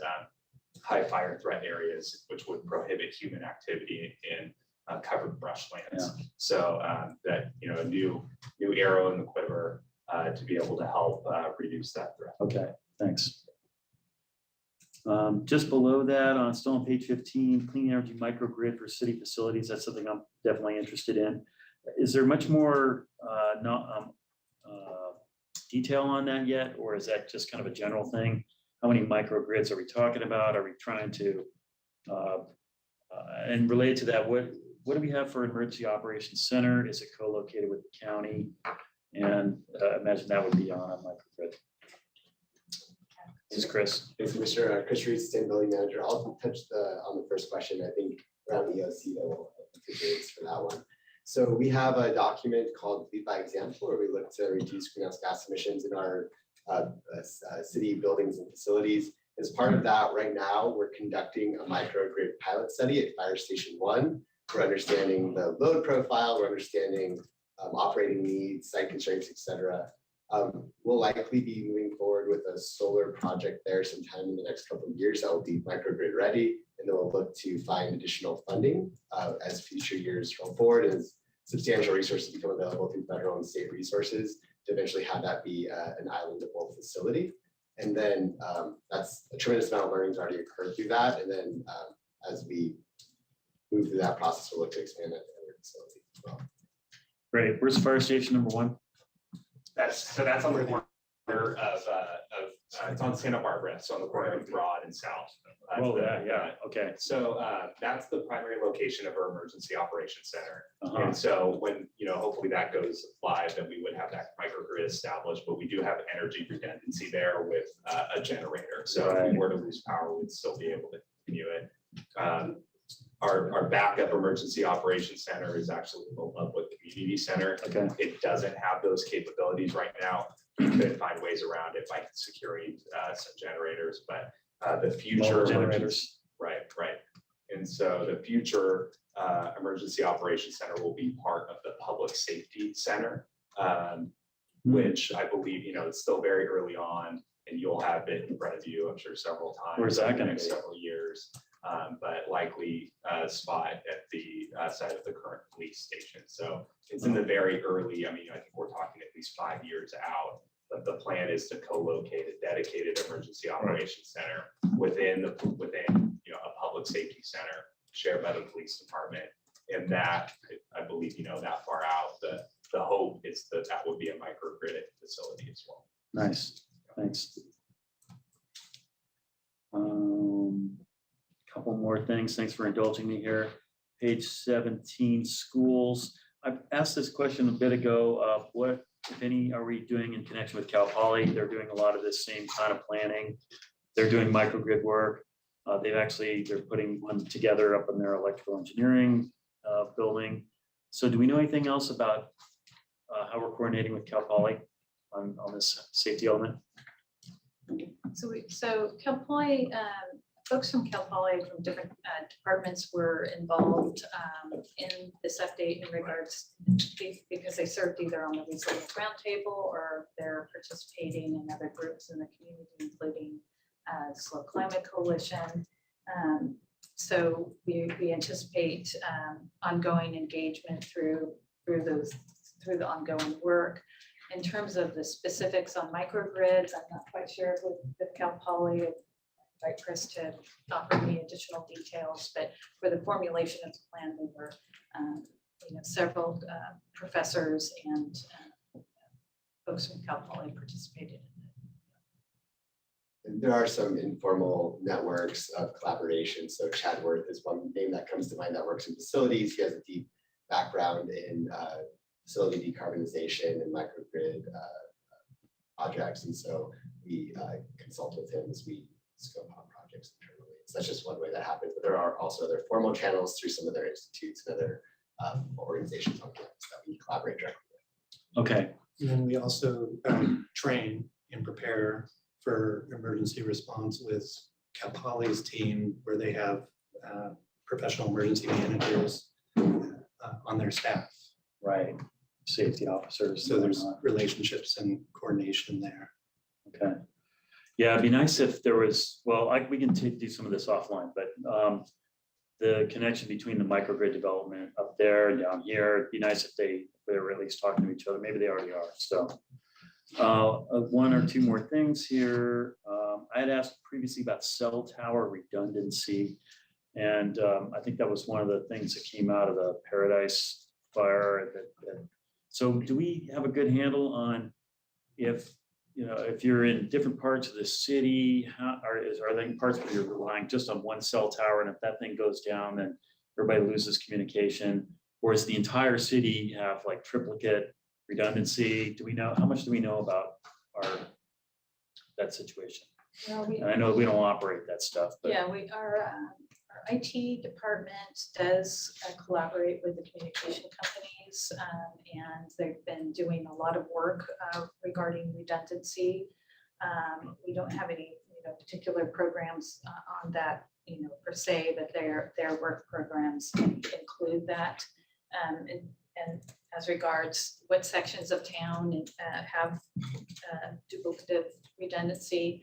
high fire threat areas, which would prohibit human activity in covered brushlands. So that, a new arrow in the quiver to be able to help reduce that threat. Okay, thanks. Just below that, still on page 15, clean energy microgrid for city facilities. That's something I'm definitely interested in. Is there much more detail on that yet, or is that just kind of a general thing? How many microgrids are we talking about? Are we trying to, and related to that, what do we have for emergency operations center? Is it co-located with the county? And imagine that would be on a microgrid. This is Chris. Thanks, Commissioner. Chris Reed, Sustainability Manager. I'll touch on the first question. I think around EOC that will contribute for that one. So we have a document called Lead by Example, where we look to reduce greenhouse gas emissions in our city buildings and facilities. As part of that, right now, we're conducting a microgrid pilot study at Fire Station 1. We're understanding the load profile, we're understanding operating needs, site constraints, et cetera. We'll likely be moving forward with a solar project there sometime in the next couple of years that will be microgrid ready, and then we'll look to find additional funding as future years roll forward, as substantial resources become available through federal and state resources to eventually have that be an islandable facility. And then that's a tremendous amount of learnings already occurred through that. And then as we move through that process, we'll look to expand that to other facilities as well. Great. Where's fire station number 1? That's on the corner of it's on Santa Barbara, so on the corner of Broad and South. Oh, yeah. Okay. So that's the primary location of our emergency operations center. Uh-huh. And so when, hopefully that goes live, then we would have that microgrid established, but we do have energy redundancy there with a generator. So if we were to lose power, we'd still be able to continue it. Our backup emergency operations center is actually the Lovewood Community Center. Okay. It doesn't have those capabilities right now. You could find ways around it by securing some generators, but the future generators. Right. And so the future emergency operations center will be part of the public safety center, which I believe, it's still very early on, and you'll have it in front of you, I'm sure, several times. Where's that over the gonna next be? several years, but likely spot at the side of the current police station. So it's in the very early, I think we're talking at least 5 years out. But the plan is to co-locate a dedicated emergency operations center within a public safety center shared by the police department. And that, I believe, that far out, the hope is that that would be a microgrid facility as well. Nice, thanks. Couple more things. Thanks for indulging me here. Page 17, schools. I've asked this question a bit ago. What, if any, are we doing in connection with Cal Poly? They're doing a lot of this same kind of planning. They're doing microgrid work. They're putting one together up in their electrical engineering building. So do we know anything else about how we're coordinating with Cal Poly on this safety element? So Cal Poly, folks from Cal Poly from different departments were involved in this update in regards because they served either on the Resilience Roundtable or they're participating in other groups in the community, including Slow Climate Coalition. So we anticipate ongoing engagement through the ongoing work. In terms of the specifics on microgrids, I'm not quite sure with Cal Poly. I'd invite Chris to offer me additional details, but for the formulation of the plan, there were several professors and folks from Cal Poly participated in it. There are some informal networks of collaboration. So Chad Worth is one name that comes to mind that works in facilities. He has a deep background in facility decarbonization and microgrid projects. And so we consult with him as we scope out projects internally. So that's just one way that happens. But there are also other formal channels through some of their institutes and other organizations on campus that we collaborate directly with. Okay, And then we also train and prepare for emergency response with Cal Poly's team, where they have professional emergency managers on their staff. right. Safety officers. So there's and whatnot. relationships and coordination there. Okay. Yeah, it'd be nice if there was, well, we can do some of this offline, but the connection between the microgrid development up there and down here, it'd be nice if they were at least talking to each other. Maybe they already are. So one or two more things here. I had asked previously about cell tower redundancy. And I think that was one of the things that came out of the Paradise fire. So do we have a good handle on if you're in different parts of the city, are there parts where you're relying just on one cell tower, and if that thing goes down, then everybody loses communication? Or does the entire city have like triplicate redundancy? Do we know, how much do we know about that situation? Well, And I know we don't operate that stuff, but yeah, our IT department does collaborate with the communication companies, and they've been doing a lot of work regarding redundancy. We don't have any particular programs on that per se, but their work programs include that. And as regards what sections of town have duplicative redundancy,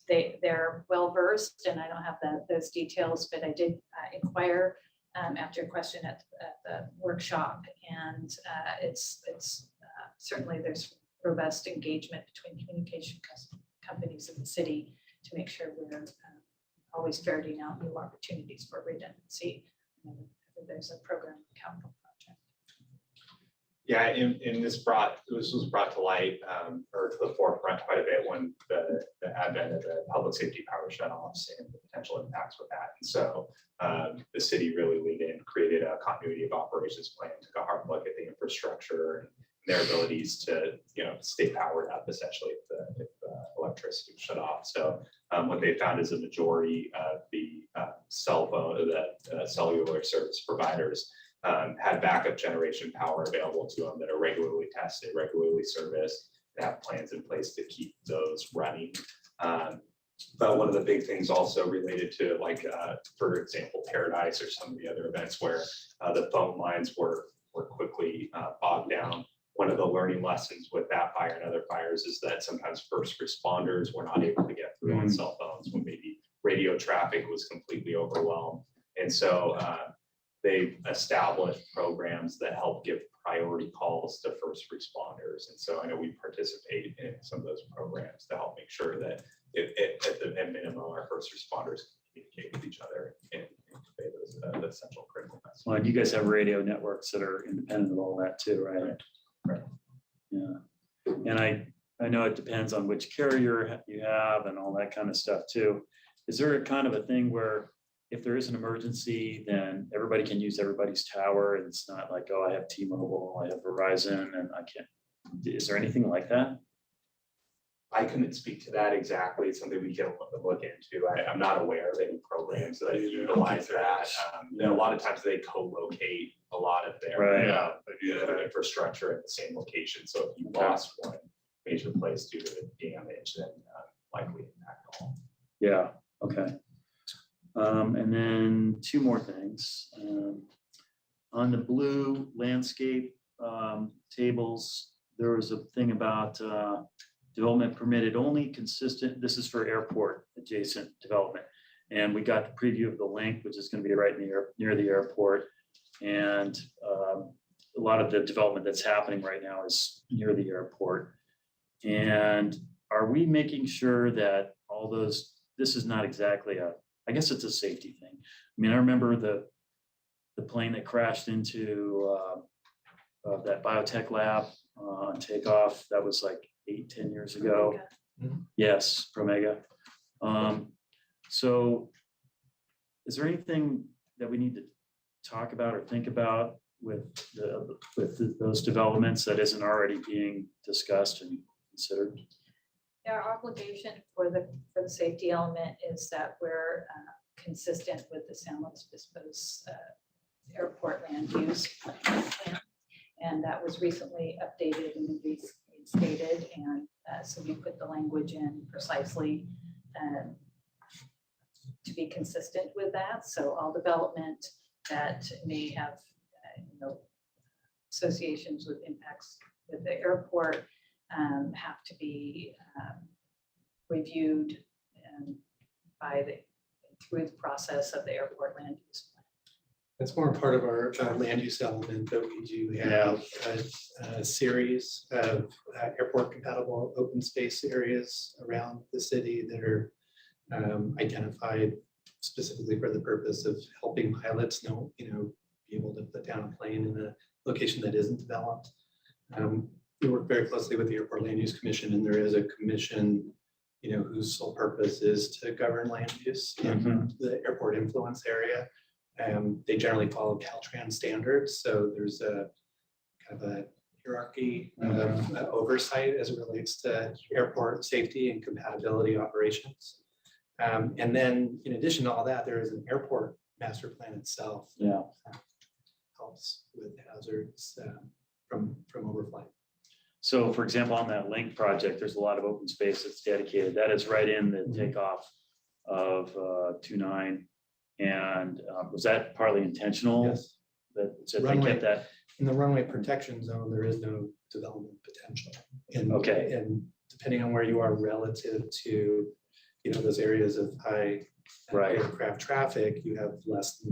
they're well versed, and I don't have those details, but I did inquire after a question at the workshop, and it's certainly there's robust engagement between communication companies in the city to make sure we're always ferreting out new opportunities for redundancy. There's a program capital project. Yeah, and this was brought to light or to the forefront quite a bit when the advent of the public safety power shutoffs and the potential impacts with that. And so the city really leaned in, created a continuity of operations plan, took a hard look at the infrastructure and their abilities to stay powered up essentially if the electricity was shut off. So what they found is a majority of the cell phone or the cellular service providers had backup generation power available to them that are regularly tested, regularly serviced, and have plans in place to keep those running. But one of the big things also related to, like, for example, Paradise or some of the other events where the phone lines were quickly bogged down. One of the learning lessons with that fire and other fires is that sometimes first responders were not able to get through on cell phones when maybe radio traffic was completely overwhelmed. And so they've established programs that help give priority calls to first responders. And so I know we participate in some of those programs to help make sure that at minimum, our first responders communicate with each other and convey those was the central critical message. Well, and you guys have radio networks that are independent of all that too, right? Right. Yeah, and I know it depends on which carrier you have and all that kind of stuff too. Is there a kind of a thing where if there is an emergency, then everybody can use everybody's tower and it's not like, oh, I have T-Mobile, I have Verizon and I can't, is there anything like that? I couldn't speak to that exactly. It's something we can look into. I'm not aware of any programs that utilize that. And a lot of times they co-locate a lot of their Right. their infrastructure at the same location. So if you lost one major place due to damage, then likely impact all. Yeah, okay. And then two more things. On the blue landscape tables, there was a thing about development permitted only consistent, this is for airport adjacent development. And we got the preview of the link, which is going to be right near the airport. And a lot of the development that's happening right now is near the airport. And are we making sure that all those, this is not exactly I guess it's a safety thing. I mean, I remember the plane that crashed into that biotech lab on takeoff. That was like 8-10 years ago. Yes, Promega. So is there anything that we need to talk about or think about with those developments that isn't already being discussed and considered? Our obligation for the safety element is that we're consistent with the San Luis Obispo's airport land use plan. And that was recently updated and restated, and so we put the language in precisely to be consistent with that. So all development that may have associations with impacts with the airport have to be reviewed through the process of the airport land use plan. That's more part of our land use element, that we do have a series of airport compatible open space areas around the city that are identified specifically for the purpose of helping pilots be able to put down a plane in a location that isn't developed. We work very closely with the Airport Land Use Commission, and there is a commission, whose sole purpose is to govern land use in the airport influence area. They generally follow Caltrans standards, so there's a kind of a hierarchy of oversight as it relates to airport safety and compatibility operations. And then in addition to all that, there is an airport master plan itself. Yeah. Helps with hazards from overflight. So for example, on that link project, there's a lot of open space that's dedicated. That is right in the takeoff of 29. And was that partly intentional? Yes. That so they Runway. kept that? In the runway protection zone, there is no development potential. And, Okay. and depending on where you are relative to, those areas of high Right. aircraft traffic, you have less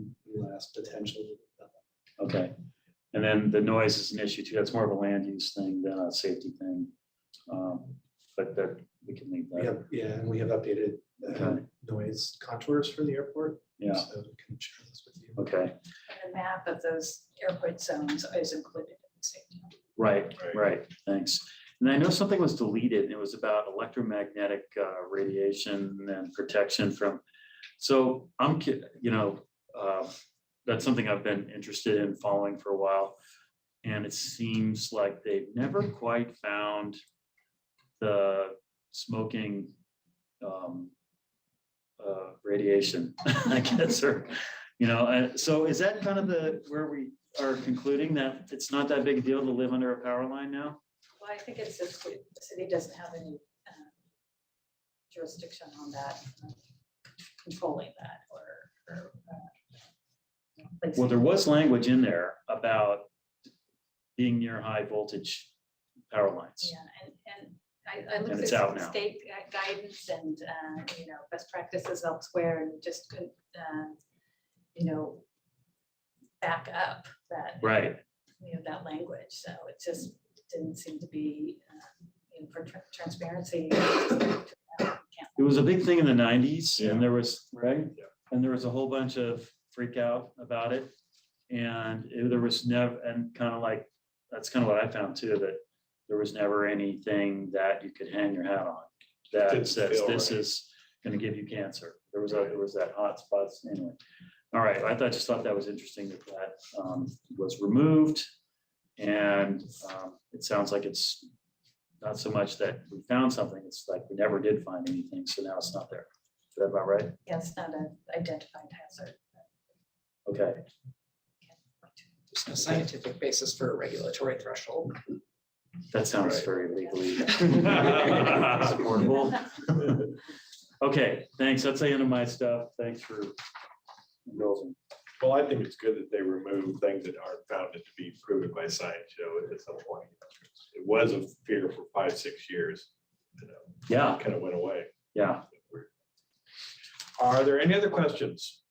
potential. Okay. And then the noise is an issue too. That's more of a land use thing than a safety thing. But that we can leave We that. have, and we have updated Okay. noise contours for the airport. Yeah. So we can share this with you. Okay. And the map of those airport zones is included in the safety. Right. Thanks. And I know something was deleted. And it was about electromagnetic radiation and protection from. So that's something I've been interested in following for a while. And it seems like they've never quite found the smoking radiation, I guess, or, so is that kind of where we are concluding that it's not that big a deal to live under a power line now? Well, I think it's just the city doesn't have any jurisdiction on that, controlling that or Well, there was language in there about being near high voltage power lines. Yeah, and I looked And at it's out some now. state guidance and, best practices elsewhere and just couldn't, back up that. Right. That language. So it just didn't seem to be, for transparency. It was a big thing in the 90s and there was, right? Yeah. And there was a whole bunch of freak out about it. And there was never, and kind of like, that's kind of what I found too, that there was never anything that you could hang your hat on that Didn't says feel this right. is gonna give you cancer. There was that hot spots anyway. All right, just thought that was interesting that was removed. And it sounds like it's not so much that we found something, it's like we never did find anything, so now it's not there. Is that about right? Yes, not an identified hazard. Okay, There's no scientific basis for a regulatory threshold. that sounds Right. very legally supportable. Okay, thanks. That's the end of my stuff. Thanks for indulging. Well, I think it's good that they remove things that aren't found to be proven by science, at some point. It was a fear for 5-6 years. Yeah, Kind of went away. yeah. Are there any other questions?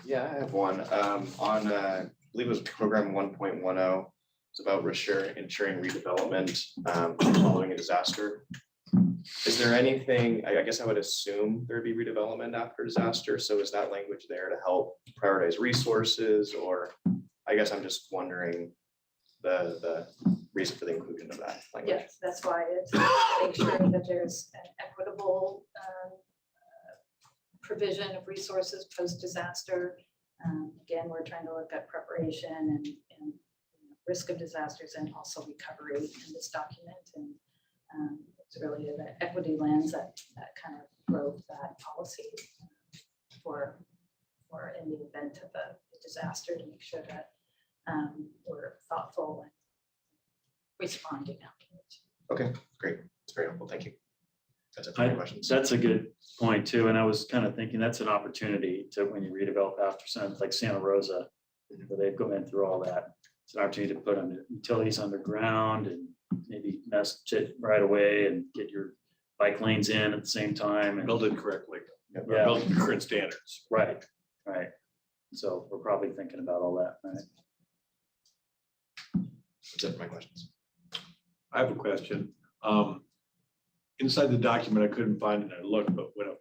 Yeah, I have one. I believe it was program 1.10. It's about ensuring redevelopment following a disaster. Is there anything, I guess I would assume there'd be redevelopment after disaster. So is that language there to help prioritize resources? Or I guess I'm just wondering the reason for the inclusion of that language. Yes, that's why it's to make sure that there's an equitable provision of resources post-disaster. Again, we're trying to look at preparation and risk of disasters and also recovery in this document. And it's really the equity lens that kind of drove that policy for in the event of a disaster, to make sure that we're thoughtful and responding afterwards. Okay, great. It's very helpful. Thank you. That's it for my questions. That's a good point too. And I was kind of thinking that's an opportunity to, when you redevelop after something like Santa Rosa, where they've gone through all that. It's an opportunity to put utilities underground and maybe message it right away and get your bike lanes in at the same time. And Build it correctly. Yep. Yeah. Build to current standards. right. So we're probably thinking about all that, right? That's it for my questions. I have a question. Inside the document, I couldn't find it. I looked, but when a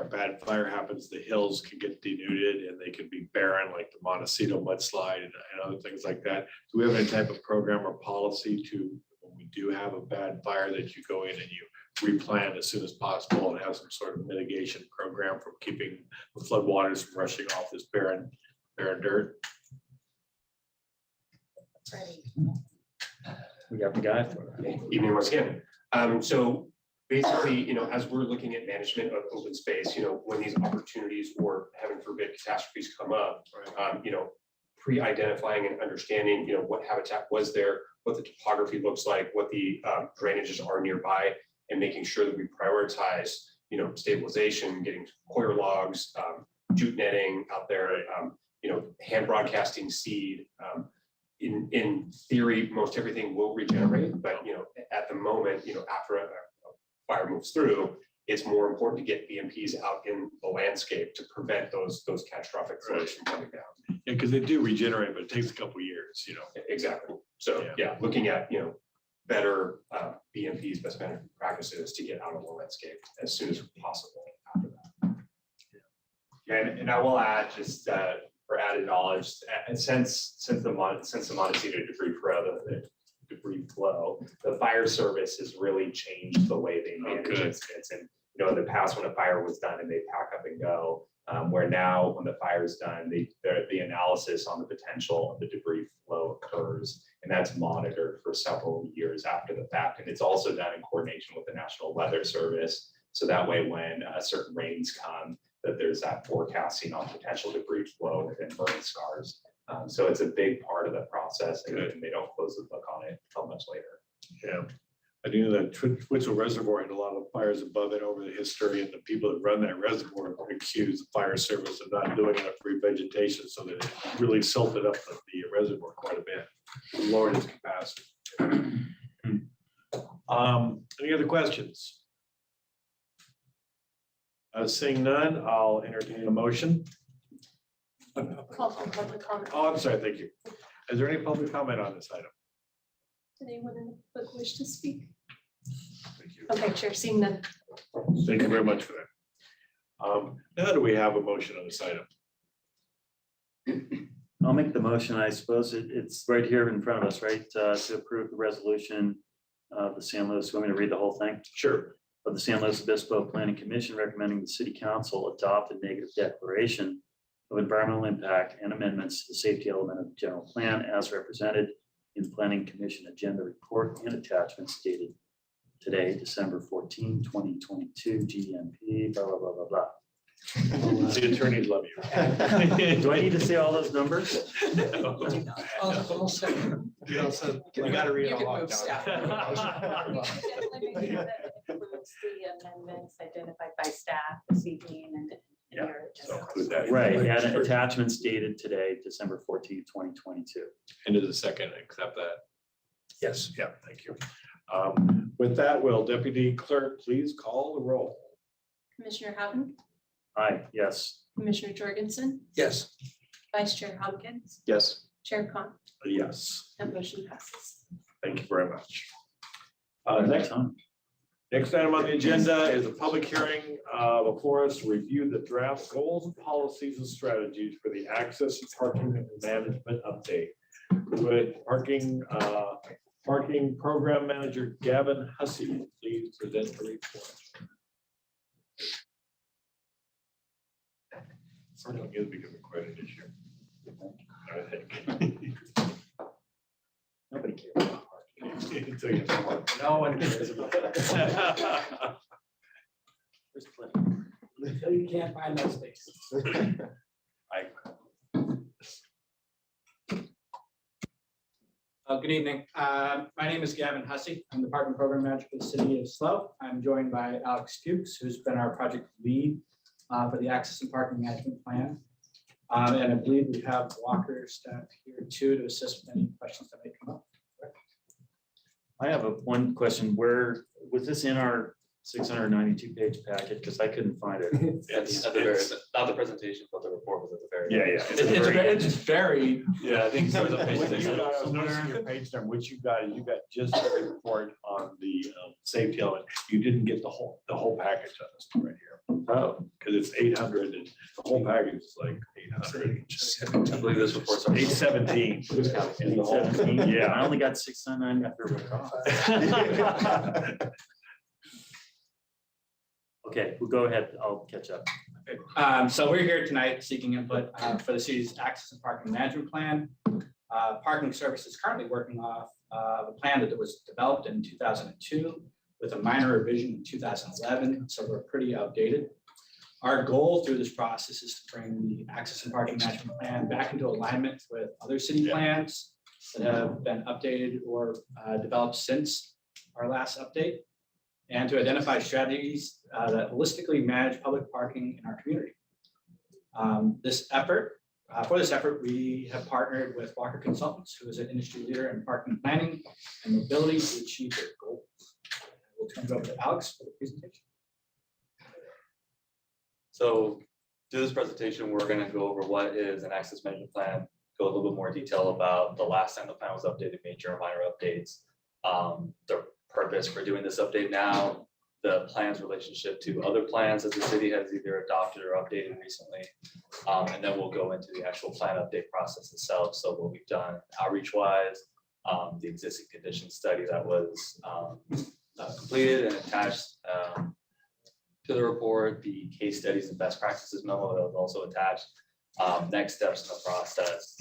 bad fire happens, the hills can get denuded and they can be barren, like the Montecito mudslide and other things like that. Do we have any type of program or policy to, when we do have a bad fire, that you go in and you replan as soon as possible and have some sort of mitigation program from keeping the floodwaters from rushing off this barren dirt? We got the guy for that. Evening once again. So basically, as we're looking at management of open space, when these opportunities or heaven forbid catastrophes come up, pre-identifying and understanding, what habitat was there, what the topography looks like, what the drainages are nearby, and making sure that we prioritize, stabilization, getting coir logs, jute netting out there, hand broadcasting seed. In theory, most everything will regenerate, but at the moment, after a fire moves through, it's more important to get BMPs out in the landscape to prevent those catastrophic flows from coming down. Yeah, because they do regenerate, but it takes a couple of years, Exactly. So yeah, looking at better BMPs, best management practices to get out of the landscape as soon as possible after that. Yeah, and I will add just for added knowledge, and since the Montecito debris flow, the fire service has really changed the way they manage good. incidents. And in the past, when a fire was done and they pack up and go, where now when the fire is done, the analysis on the potential of the debris flow occurs, and that's monitored for several years after the fact. And it's also done in coordination with the National Weather Service, so that way when certain rains come, that there's that forecasting on potential debris flow and burn scars. So it's a big part of the process, and they don't close the book on it until much later. Yeah. I do know that Twitchell Reservoir had a lot of fires above it over the history, and the people that run that reservoir accuse the fire service of not doing enough revegetation, so that it really silted up the reservoir quite a bit, lowered its capacity. Any other questions? Seeing none, I'll entertain a motion. Call for public comment. Oh, I'm sorry, thank you. Is there any public comment on this item? Did anyone in the public wish to speak? Thank you. Okay, Chair, seeing none. Thank you very much for that. Now that we have a motion on this item, I'll make the motion. I suppose it's right here in front of us, right? To approve the resolution of the San Luis. Want me to read the whole thing? Sure. Of the San Luis Obispo Planning Commission recommending the city council adopt a negative declaration of environmental impact and amendments to the safety element of the general plan as represented in the Planning Commission agenda report and attachments dated today, December 14, 2022, GMP, blah, blah, blah, blah, blah. The attorneys love you. Do I need to say all those numbers? I'll second. You also, you gotta read You it can all. move staff. We should definitely make sure that it includes the amendments identified by staff this evening and in Yeah, your So agenda. include that. Right, and attachments dated today, December 14, 2022. And to the second, accept that. Yes. Yeah, thank you. With that, will Deputy Clerk please call the roll? Commissioner Houghton, Aye, yes. Commissioner Jorgensen, Yes. Vice Chair Hopkins, Yes. Chair Khan, Yes, and motion passes. thank you very much. Next item on the agenda is a public hearing before us to review the draft goals, policies, and strategies for the access and parking management update. With parking program manager Gavin Hussey, please present the report. I don't get to become a credit issue. I think. Nobody cares about parking. Until you have more. No one cares about it. There's plenty. Until you can't find that space. Good evening. My name is Gavin Hussey. I'm the parking program manager for the city of SLO. I'm joined by Alex Fuchs, who's been our project lead for the access and parking management plan. And I believe we have Walker staff here too to assist with any questions that may come up. I have one question. Where, was this in our 692 page packet? Because I couldn't find it. It's At the very, not the presentation, but the report was at the very. Yeah, It's very, Yeah, I think there's a page What that you says got, I was somewhere. noticing your page number, what you got just the report on the safety element. You didn't get the whole package of this right here. Oh, Because it's 800 and the whole package is like 800. I believe this report's. 817. In the whole- 17. I Yeah. only got 699 after. Okay, we'll go ahead. I'll catch up. So we're here tonight seeking input for the city's access and parking management plan. Parking Service is currently working off a plan that was developed in 2002 with a minor revision in 2011, so we're pretty outdated. Our goal through this process is to bring the access and parking management plan back into alignment with other city plans that have been updated or developed since our last update, and to identify strategies that holistically manage public parking in our community. For this effort, we have partnered with Walker Consultants, who is an industry leader in parking planning and mobility to achieve their goals. We'll turn it over to Alex for the presentation. So through this presentation, we're going to go over what is an access management plan, go a little bit more detail about the last time the plan was updated, major and minor updates, the purpose for doing this update now, the plan's relationship to other plans that the city has either adopted or updated recently. And then we'll go into the actual plan update process itself. So what we've done outreach wise, the existing condition study that was completed and attached to the report, the case studies and best practices memo that was also attached, next steps in the process,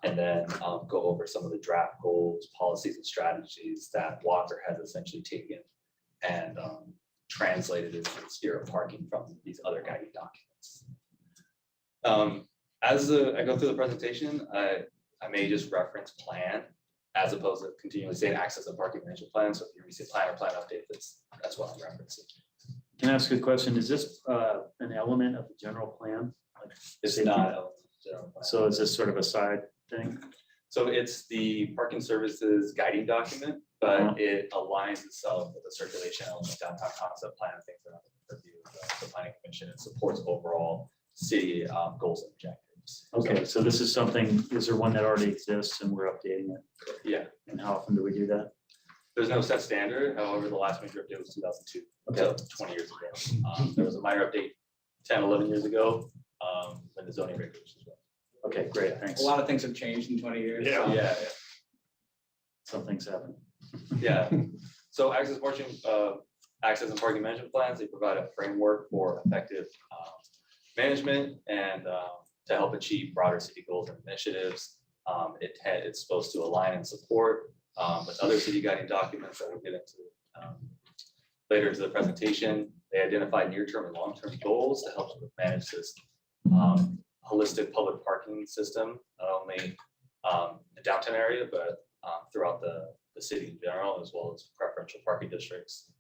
and then go over some of the draft goals, policies, and strategies that Walker has essentially taken and translated into the sphere of parking from these other guiding documents. As I go through the presentation, I may just reference plan as opposed to continually saying access and parking management plan. So if you see plan or plan update, that's what I'm referencing. Can I ask a question? Is this an element of the general plan? Like, It's safety? not an element of the general plan. So is this sort of a side thing? So it's the parking services guiding document, but it aligns itself with the circulation element, downtown concept plan, things that are under the purview of the planning commission. It supports overall city goals and objectives. Okay, so this is something, is there one that already exists and we're updating it? Yeah, And how often do we do that? there's no set standard. However, the last major update was 2002, so 20 years ago. There was a minor update 10, 11 years ago when the zoning regulations were. Okay, great, thanks. A lot of things have changed in 20 years. Yeah. so- Yeah, Some things happen. yeah. So access and parking management plans, they provide a framework for effective management and to help achieve broader city goals and initiatives. It's supposed to align and support with other city guiding documents that we'll get into later into the presentation. They identify near-term and long-term goals to help manage this holistic public parking system, not only the downtown area, but throughout the city in general, as well as preferential parking districts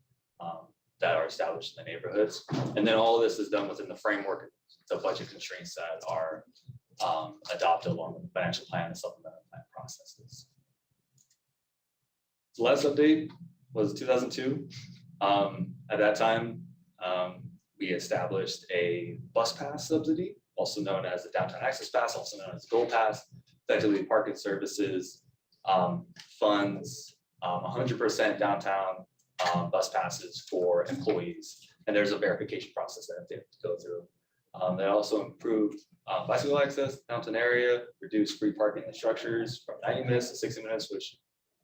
that are established in the neighborhoods. And then all of this is done within the framework, the budget constraints that are adopted along with the financial plan and supplemental plan processes. The last update was 2002. At that time, we established a bus pass subsidy, also known as the Downtown Access Pass, also known as Gold Pass, effectively parking services, funds, 100% downtown bus passes for employees. And there's a verification process that they have to go through. They also improved bicycle access downtown area, reduced free parking in the structures from 90 minutes to 60 minutes, which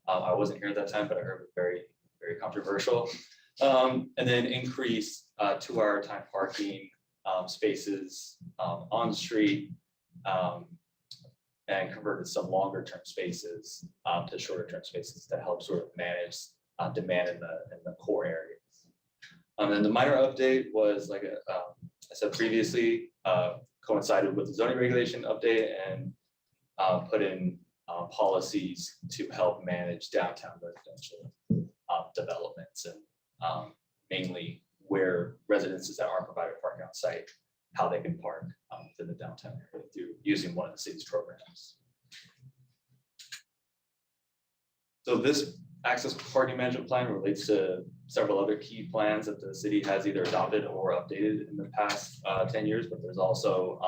I wasn't here at that time, but I heard was very, very controversial. And then increase 2-hour time parking spaces on the street and converted some longer term spaces to shorter term spaces to help sort of manage demand in the core areas. And the minor update was, like I said previously, coincided with the zoning regulation update and put in policies to help manage downtown residential developments and mainly where residences that aren't provided parking on site, how they can park within the downtown area through using one of the city's programs. So this access parking management plan relates to several other key plans that the city has either adopted or updated in the past 10 years, but there's also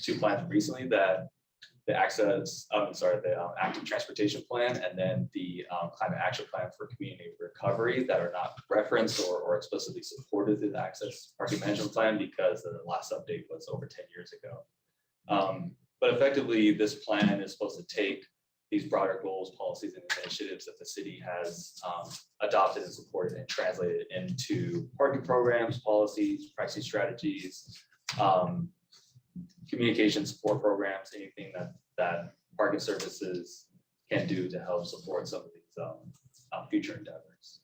2 plans recently that the active transportation plan and then the climate action plan for community recovery that are not referenced or explicitly supported in the access parking management plan because the last update was over 10 years ago. But effectively, this plan is supposed to take these broader goals, policies, and initiatives that the city has adopted and supported and translated into parking programs, policies, pricing strategies, communication support programs, anything that parking services can do to help support some of these future endeavors.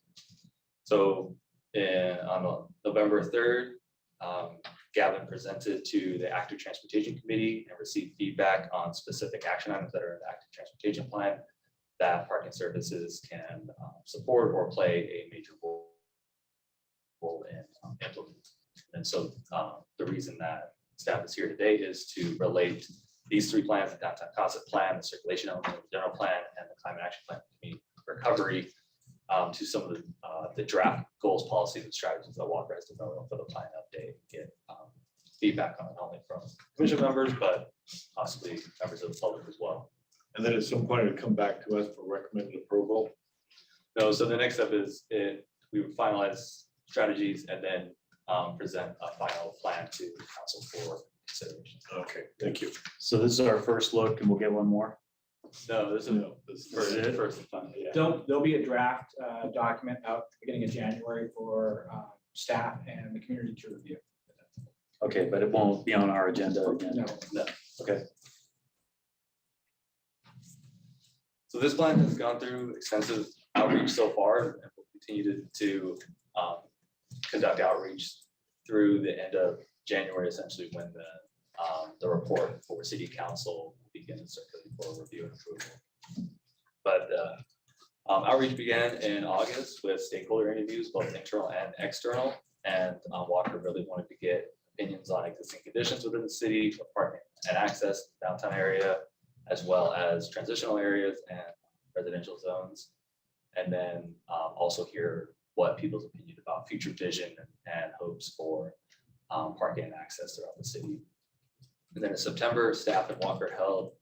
So on November 3rd, Gavin presented to the Active Transportation Committee and received feedback on specific action items that are in the Active Transportation Plan that parking services can support or play a major role in implementing. And so the reason that staff is here today is to relate these 3 plans, the downtown concept plan, the circulation element, the general plan, and the climate action plan, community recovery, to some of the draft goals, policies, and strategies that Walker has developed for the plan update. Get feedback on it, not only from commission members, but possibly members of the public as well. And then at some point it'll come back to us for recommended approval. No, so the next step is we would finalize strategies and then present a final plan to council for consideration. Okay, thank you. So this is our first look and we'll get one more. No, this is No, this first, is first and final, yeah. There'll be a draft document out beginning of January for staff and the community to review. Okay, but it won't be on our agenda again. No. Okay. So this plan has gone through extensive outreach so far and will continue to conduct outreach through the end of January, essentially when the report for city council begins circulating for review and approval. But outreach began in August with stakeholder interviews, both internal and external. And Walker really wanted to get opinions on existing conditions within the city for parking and access to the downtown area, as well as transitional areas and residential zones. And then also hear what people's opinion about future vision and hopes for parking and access throughout the city. And then in September, staff and Walker held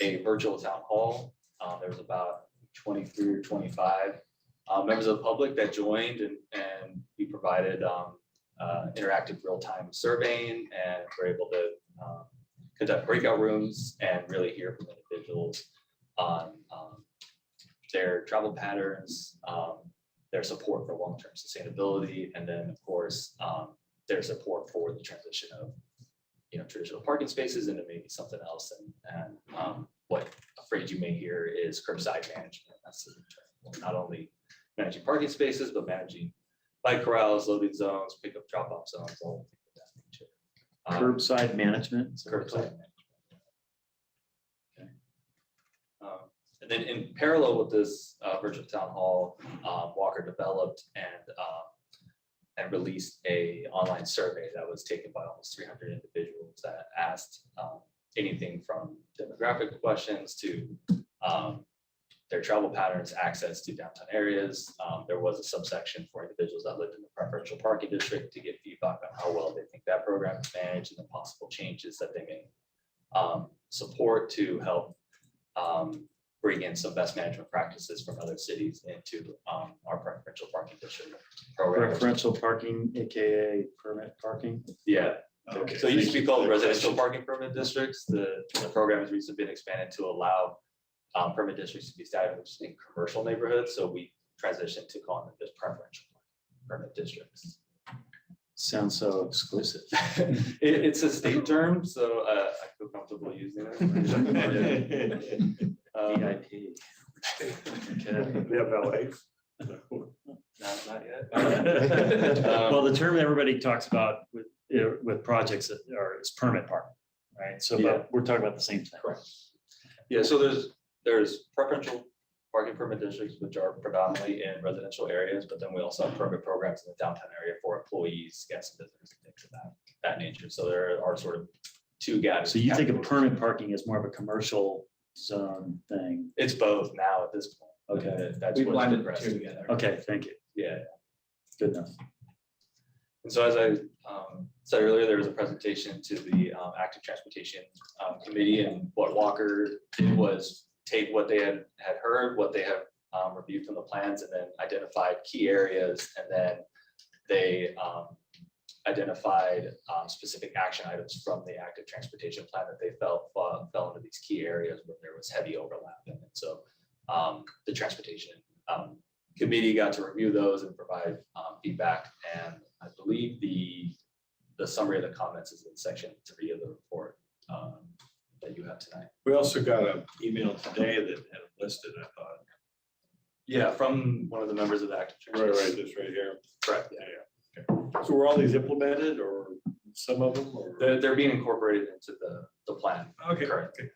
a virtual town hall. There was about 23 or 25 members of the public that joined, and we provided interactive real-time surveying and were able to conduct breakout rooms and really hear from individuals on their travel patterns, their support for long-term sustainability, and then of course, their support for the transition of traditional parking spaces into maybe something else. And what a phrase you may hear is curbside management. That's the term. Not only managing parking spaces, but managing bike corrals, loading zones, pickup drop-off zones, all things of that nature. Curbside management. Curbside management. Okay. And then in parallel with this virtual town hall, Walker developed and released a online survey that was taken by almost 300 individuals that asked anything from demographic questions to their travel patterns, access to downtown areas. There was a subsection for individuals that lived in the preferential parking district to get feedback on how well they think that program is managed and the possible changes that they may support to help bring in some best management practices from other cities into our preferential parking district program. Preferential parking, AKA permit parking. Yeah, Okay, so it used to thank be called you. residential parking permit districts. The program has recently been expanded to allow permit districts to be established in commercial neighborhoods. So we transitioned to calling them just preferential permit districts. Sounds so exclusive. It's a state term, so I feel comfortable using it. VIP. FLA. Not yet. Well, the term everybody talks about with projects that are is permit parking, right? So, Yeah. but we're talking about the same thing. Correct. Yeah, so there's preferential parking permit districts, which are predominantly in residential areas, but then we also have permit programs in the downtown area for employees, guests, and visitors, and things of that nature. So there are sort of two gaps. So you think of permit parking as more of a commercial zone thing? It's both now at this point. Okay. That's We what's blended the progressed. two together. Okay, thank you. Yeah. Good enough. And so as I said earlier, there was a presentation to the Active Transportation Committee, and what Walker did was take what they had heard, what they have reviewed from the plans, and then identified key areas, and then they identified specific action items from the Active Transportation Plan that they felt fell into these key areas where there was heavy overlap. And so the Transportation Committee got to review those and provide feedback. And I believe the summary of the comments is in section 3 of the report that you have tonight. We also got an email today that had it listed, I thought. Yeah, from one of the members of the Active Transportation. This right here. Correct. Yeah, yeah. Okay. So were all these implemented or some of them or? They're being incorporated into the plan. Okay, Correct. okay,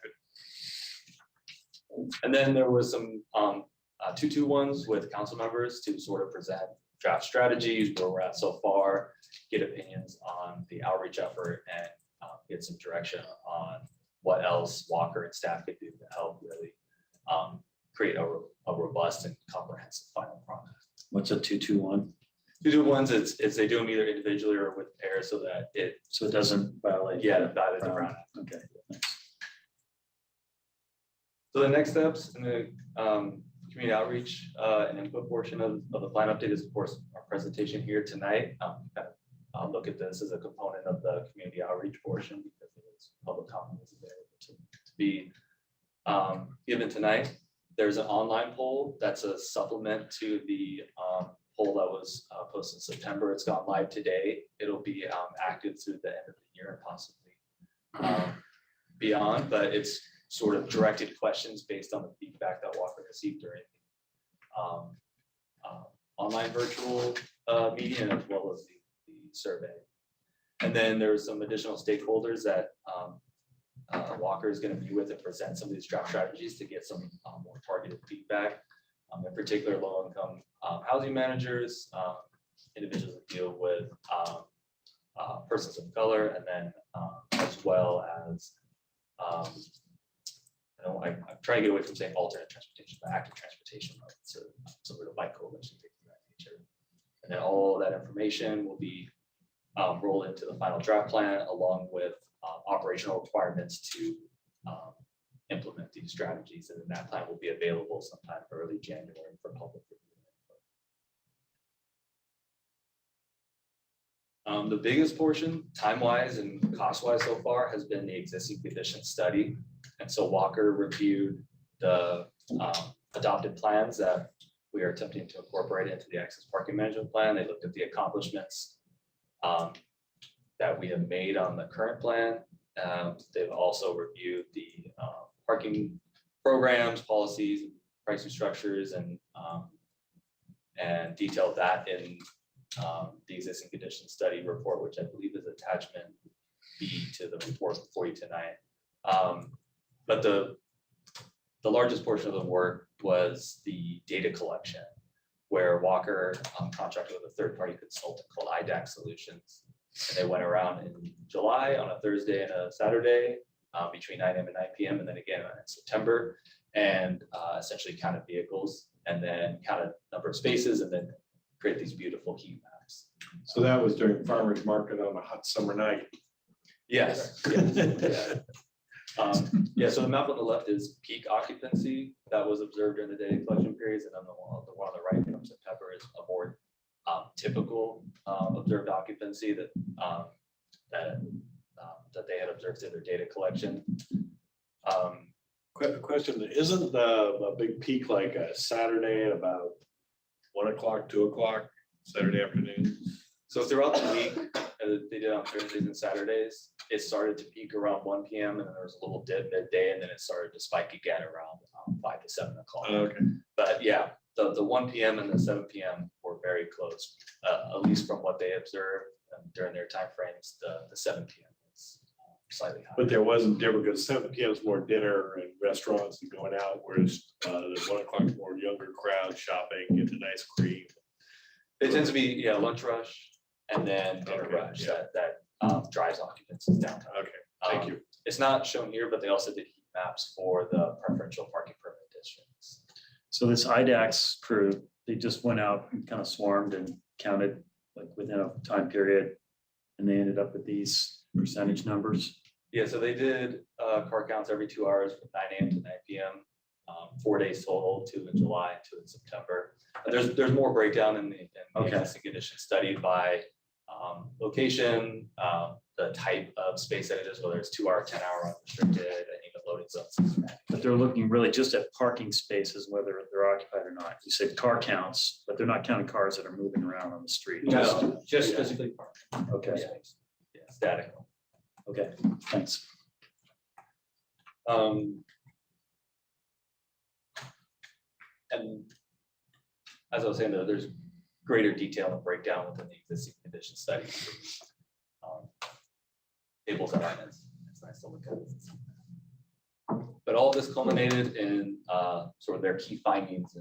good. And then there was some 2-2-1s with council members to sort of present draft strategies, where we're at so far, get opinions on the outreach effort, and get some direction on what else Walker and staff could do to help really create a robust and comprehensive final product. What's a 2-2-1? 2-2-1s, it's they do them either individually or with pairs so that it, So it doesn't violate. violates the Brown Act. Okay. So the next steps in the community outreach and input portion of the plan update is, of course, our presentation here tonight. I'll look at this as a component of the community outreach portion because it's public comment is available to be given tonight. There's an online poll that's a supplement to the poll that was posted in September. It's gone live today. It'll be active through the end of the year and possibly beyond, but it's sort of directed questions based on the feedback that Walker received during online virtual meeting as well as the survey. And then there's some additional stakeholders that Walker is going to meet with and present some of these draft strategies to get some more targeted feedback. In particular, low-income housing managers, individuals that deal with persons of color, and then as well as I'm trying to get away from saying alternate transportation, but active transportation, right? So sort of bike coalition, things of that nature. And then all of that information will be rolled into the final draft plan along with operational requirements to implement these strategies. And then that plan will be available sometime early January for public review. The biggest portion, time-wise and cost-wise so far, has been the existing condition study. And so Walker reviewed the adopted plans that we are attempting to incorporate into the access parking management plan. They looked at the accomplishments that we have made on the current plan. They've also reviewed the parking programs, policies, pricing structures, and detailed that in the existing condition study report, which I believe is attachment B to the report before you tonight. But the largest portion of the work was the data collection, where Walker contracted with a third-party consultant called IDAC Solutions. And they went around in July on a Thursday and a Saturday between 9 a.m. and 9 p.m. and then again in September, and essentially counted vehicles and then counted number of spaces and then create these beautiful heat maps. So that was during farmer's market on a hot summer night. Yes. Yeah. Yeah, so the map on the left is peak occupancy that was observed during the data collection periods, and then the one on the right from September is a more typical observed occupancy that they had observed through their data collection. Question, isn't a big peak like a Saturday at about 1 o'clock, 2 o'clock, Saturday afternoon? So throughout the week, they did on Thursdays and Saturdays, it started to peak around 1 p.m. and then there was a little dip midday, and then it started to spike again around 5 to 7 o'clock. Okay. But yeah, the 1 p.m. and the 7 p.m. were very close, at least from what they observed during their timeframes. The 7 p.m. was slightly higher. But there wasn't different because 7 p.m. is more dinner and restaurants and going out, whereas the 1 o'clock is more younger crowd shopping, getting ice cream. It tends to be, yeah, lunch rush and then dinner Okay, rush yeah. that drives occupancies downtown. Okay, thank you. It's not shown here, but they also did heat maps for the preferential parking permit districts. So this IDAX crew, they just went out and kind of swarmed and counted like within a time period. And they ended up with these percentage numbers. Yeah, so they did car counts every 2 hours from 9 a.m. to 9 p.m. 4 days total, 2 in July, 2 in September. And there's more breakdown in the Okay. existing condition studied by location, the type of space that it is, whether it's 2 hour, 10 hour unrestricted, and even loading zones. But they're looking really just at parking spaces, whether they're occupied or not. You said car counts, but they're not counting cars that are moving around on the street. No, just Yeah. physically parked. Okay, Yeah, static. okay, thanks. And as I was saying, though, there's greater detail and breakdown within the existing condition study. Tables and lines, it's nice to look at. But all of this culminated in sort of their key findings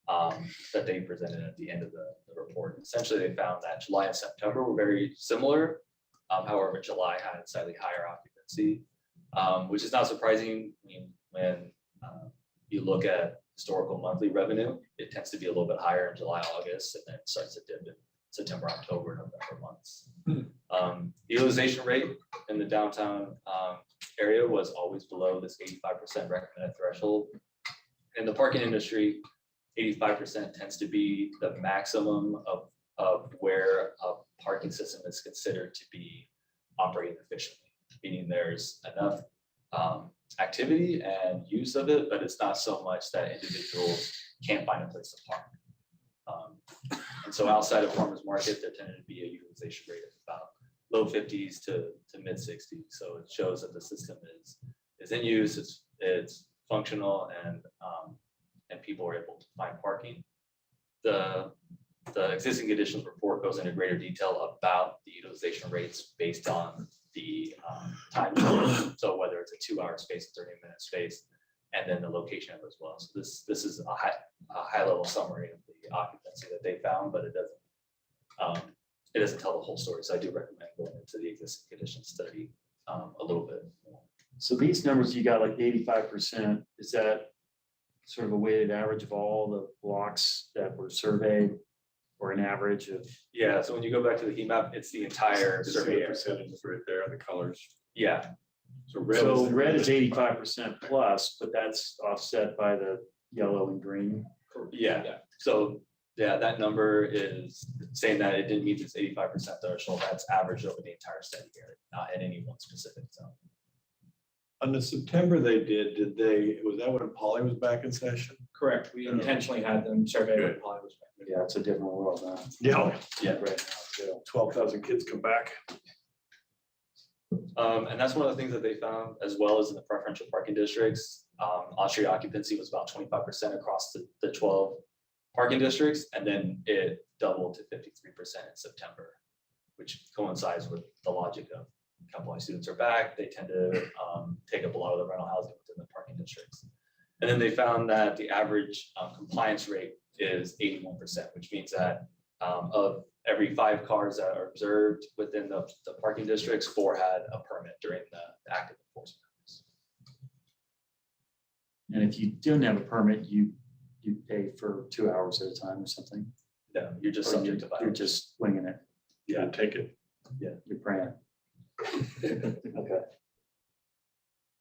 that they presented at the end of the report. Essentially, they found that July and September were very similar. However, July had slightly higher occupancy, which is not surprising. I mean, when you look at historical monthly revenue, it tends to be a little bit higher in July, August, and then it starts to dip in September, October, November months. Utilization rate in the downtown area was always below this 85% recommended threshold. In the parking industry, 85% tends to be the maximum of where a parking system is considered to be operating efficiently, meaning there's enough activity and use of it, but it's not so much that individuals can't find a place to park. And so outside of farmers market, there tended to be a utilization rate of about low 50s to mid 60s. So it shows that the system is in use, it's functional, and people are able to find parking. The existing conditions report goes into greater detail about the utilization rates based on the time zone. So whether it's a 2 hour space, 30-minute space, and then the location of it as well. So this is a high level summary of the occupancy that they found, but it doesn't tell the whole story. So I do recommend going into the existing condition study a little bit more. So these numbers, you got like 85%, is that sort of a weighted average of all the blocks that were surveyed, or an average of? Yeah, so when you go back to the heat map, it's the entire See survey the area. percentages right there, the colors. Yeah, So Red is 85% plus, but that's offset by the yellow and green. yeah. So Yeah, that number is saying that it didn't meet this 85% threshold. That's average over the entire study area, not in any one specific zone. On the September they did they, was that when Polly was back in session? Correct. We intentionally had them survey when Polly was back. Yeah, it's a different world now. Yeah. Yeah, right now, too. 12,000 kids come back. And that's one of the things that they found, as well as in the preferential parking districts. On-street occupancy was about 25% across the 12 parking districts, and then it doubled to 53% in September, which coincides with the logic of Cal students are back. They tend to take up a lot of the rental housing within the parking districts. And then they found that the average compliance rate is 81%, which means that of every 5 cars that are observed within the parking districts, 4 had a permit during the active enforcement. And if you don't have a permit, you pay for 2 hours at a time or something. No, you're just Or subject to You're violence. just winging it. Yeah, take it. You're praying. Okay.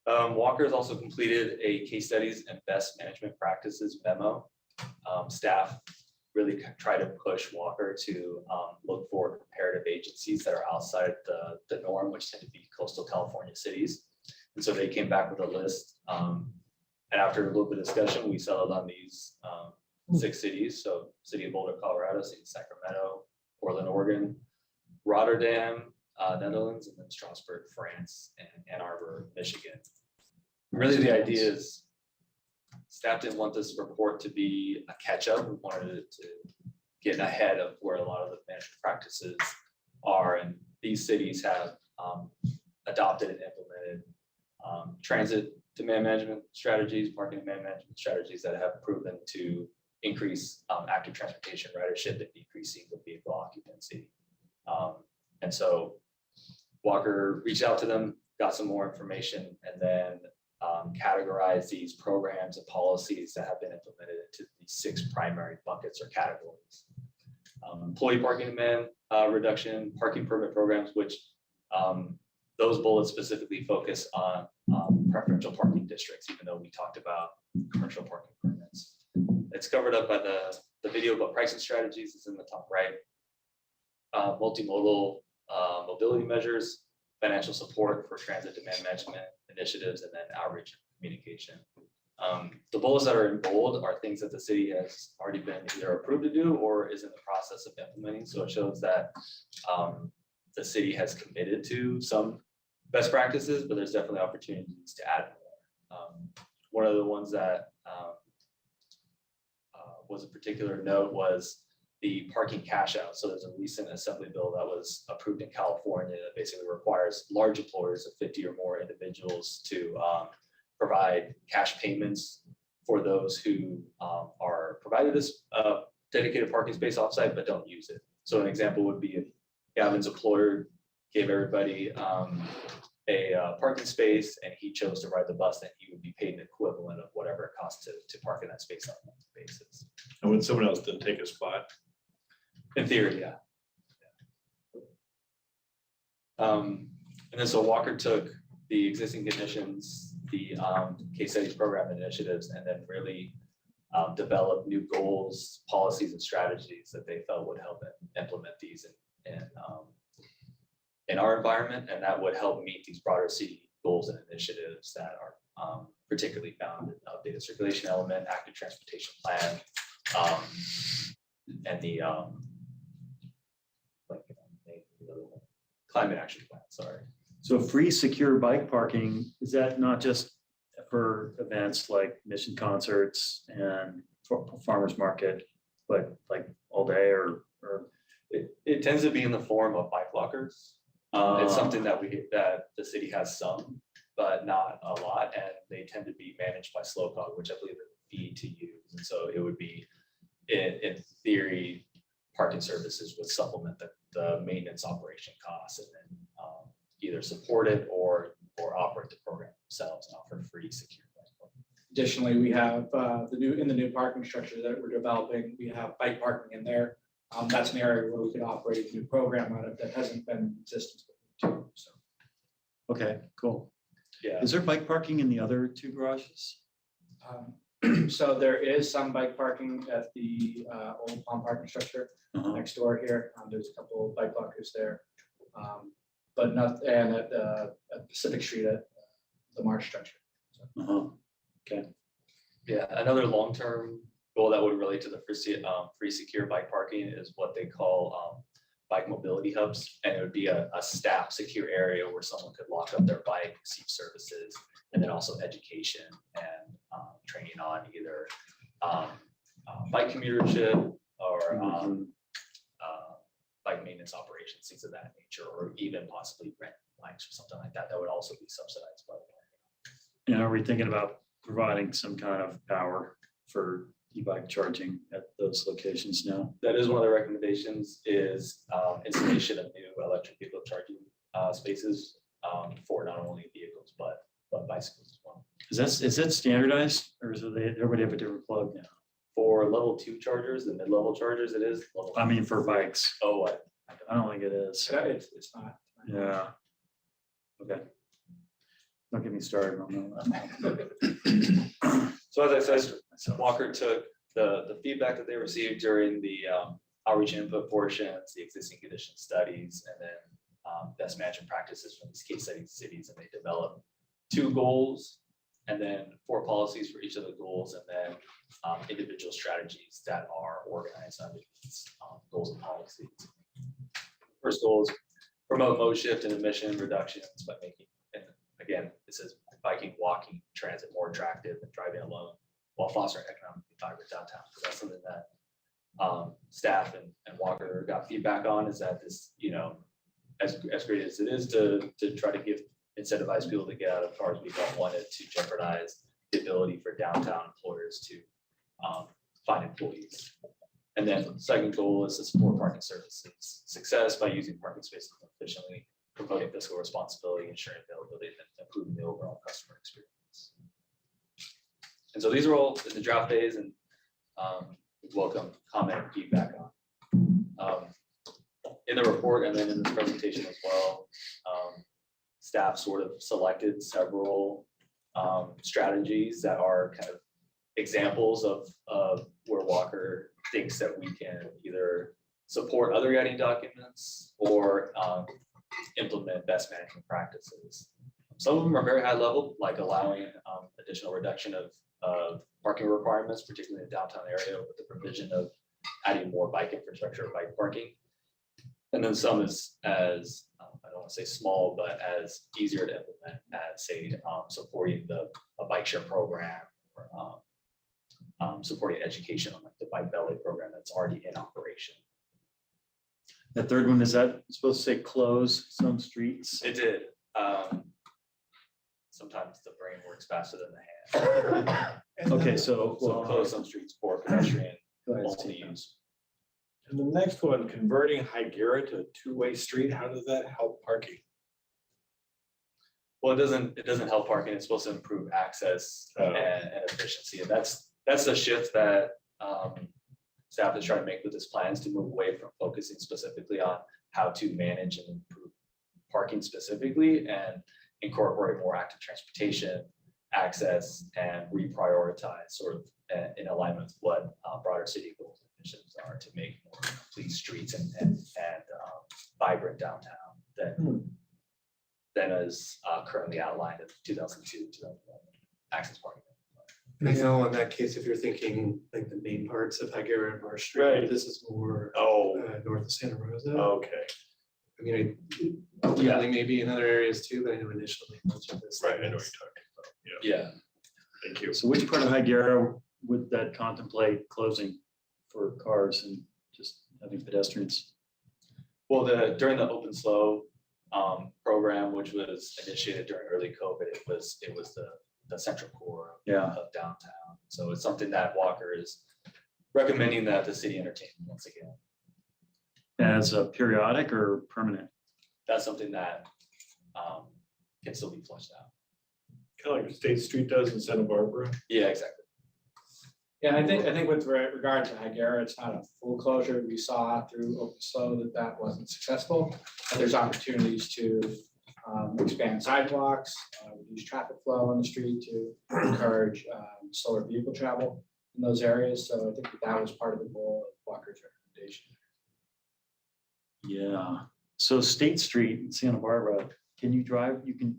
Walker has also completed a case studies and best management practices memo. Staff really try to push Walker to look for comparative agencies that are outside the norm, which tend to be coastal California cities. And so they came back with a list. And after a little bit of discussion, we settled on these 6 cities. So City of Boulder, Colorado, City of Sacramento, Portland, Oregon, Rotterdam, Netherlands, and then Strasbourg, France, and Ann Arbor, Michigan. Really, the idea is staff didn't want this report to be a catch-up. We wanted it to get ahead of where a lot of the management practices are. And these cities have adopted and implemented transit demand management strategies, parking demand management strategies that have proven to increase active transportation ridership and decrease single vehicle occupancy. And so Walker reached out to them, got some more information, and then categorized these programs and policies that have been implemented into these 6 primary buckets or categories. Employee parking demand reduction, parking permit programs, which those bullets specifically focus on preferential parking districts, even though we talked about commercial parking permits. It's covered up by the video about pricing strategies is in the top right. Multimodal mobility measures, financial support for transit demand management initiatives, and then outreach and communication. The bullets that are in bold are things that the city has already been either approved to do or is in the process of implementing. So it shows that the city has committed to some best practices, but there's definitely opportunities to add more. One of the ones that was a particular note was the parking cash out. So there's a recent assembly bill that was approved in California that basically requires large employers of 50 or more individuals to provide cash payments for those who are provided this dedicated parking space offsite but don't use it. So an example would be if Gavin's employer gave everybody a parking space and he chose to ride the bus, then he would be paid an equivalent of whatever it costs to park in that space on a monthly basis. And when someone else didn't take a spot. In theory, yeah. And then so Walker took the existing conditions, the case studies program initiatives, and then really developed new goals, policies, and strategies that they felt would help implement these in our environment, and that would help meet these broader city goals and initiatives that are particularly found in the updated circulation element, active transportation plan, and the climate action plan, sorry. So free secure bike parking, is that not just for events like mission concerts and farmers market, but like all day or? It tends to be in the form of bike lockers. It's something that the city has some, but not a lot, and they tend to be managed by SlowCog, which I believe is a fee to use. And so it would be, in theory, parking services would supplement the maintenance operation costs, and then either support it or operate the program themselves and offer free secure bike parking. Additionally, we have in the new parking structure that we're developing, we have bike parking in there. That's an area where we could operate a new program out of that hasn't been in existence before, too. So Okay, cool. Yeah. Is there bike parking in the other 2 garages? So there is some bike parking at the old pond parking structure next door here. There's a couple of bike lockers there. But not, and at Pacific Street at the Marsh structure. Yeah, another long-term goal that would relate to the free secure bike parking is what they call bike mobility hubs. And it would be a staff secure area where someone could lock up their bike, receive services, and then also education and training on either bike commutership or bike maintenance operations, things of that nature, or even possibly rent bikes or something like that. That would also be subsidized by the park. And are we thinking about providing some kind of power for e-bike charging at those locations now? That is one of the recommendations is installation of new electric vehicle charging spaces for not only vehicles, but bicycles as well. Is that standardized or is it everybody have a different plug now? For level 2 chargers, the mid-level chargers, it is. Level I mean, for bikes. Oh, I don't think it is. It's not. Yeah. Okay. Don't get me started on that. So as I said, Walker took the feedback that they received during the outreach input portions, the existing condition studies, and then best management practices from these case study cities, and they developed 2 goals and then 4 policies for each of the goals, and then individual strategies that are organized under these goals and policies. First goal is promote mode shift and emission reductions by making, and again, this is biking, walking, transit more attractive than driving alone while fostering economically vibrant downtown. So that's something that staff and Walker got feedback on, is that this, you know, as great as it is to try to incentivize people to get out of cars, we don't want it to jeopardize the ability for downtown employers to find employees. And then the second goal is to support parking services success by using parking spaces efficiently, promoting fiscal responsibility, ensuring availability, and improving the overall customer experience. And so these are all in the draft phase, and welcome comment and feedback on. In the report and then in this presentation as well, staff sort of selected several strategies that are kind of examples of where Walker thinks that we can either support other guiding documents or implement best management practices. Some of them are very high level, like allowing additional reduction of parking requirements, particularly in the downtown area, with the provision of adding more bike infrastructure, or bike parking. And then some as I don't want to say small, but as easier to implement as, say, supporting a bike share program, or supporting education on like the bike belly program that's already in operation. The third one, is that supposed to say close some streets? It did. Sometimes the brain works faster than the hand. Okay, so Close some streets for pedestrian go ahead, multi Steve. use. And the next one, converting Higuera to a 2-way street, how does that help parking? Well, it doesn't help parking. It's supposed to improve access and efficiency. And that's the shift that staff is trying to make with this plans, to move away from focusing specifically on how to manage and improve parking specifically, and incorporate more active transportation, access, and reprioritize sort of in alignment with what broader city goals and missions are, to make more complete streets and vibrant downtown than is currently outlined in 2002, 2011 access parking. I know in that case, if you're thinking like the main parts of Higuera and Marsh Street, Right. this is more Oh, north of Santa Rosa. okay, I mean, ultimately maybe in other areas too, but I know initially much of this. right, I know what you're talking about, yeah, Yeah. thank you. So which part of Higuera would that contemplate closing for cars and just having pedestrians? Well, during the Open Slow program, which was initiated during early COVID, it was the central core of downtown. So it's something that Walker is recommending that the city entertain once again. As a periodic or permanent? That's something that can still be fleshed out. Kind of like State Street does in Santa Barbara. Yeah, exactly. Yeah, and I think with regard to Higuera, it's not a full closure. We saw through Open Slow that wasn't successful. And there's opportunities to expand sidewalks, reduce traffic flow on the street to encourage slower vehicle travel in those areas. So I think that was part of the goal of Walker's recommendation. Yeah, so State Street in Santa Barbara, can you drive? You can't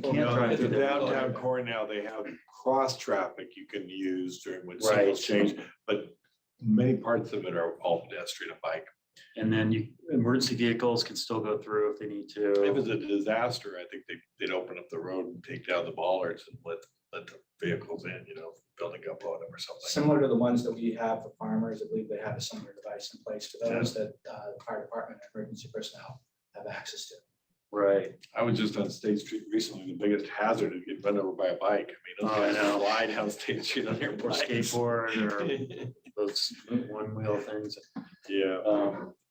drive At the through there. downtown core now, they have cross traffic you can use during when Right. signals change, but many parts of it are all pedestrian and bike. And then emergency vehicles can still go through if they need If to. it's a disaster, I think they'd open up the road and take down the bollards and let the vehicles in, building up on them or something. Similar to the ones that we have for farmers, I believe they have a similar device in place for those that the fire department and emergency personnel have access to. Right. I was just on State Street recently. The biggest hazard is getting run over by a bike. I mean, Oh, I those guys know. fly down State Street on their Or bikes. skateboard or those one wheel things. Yeah.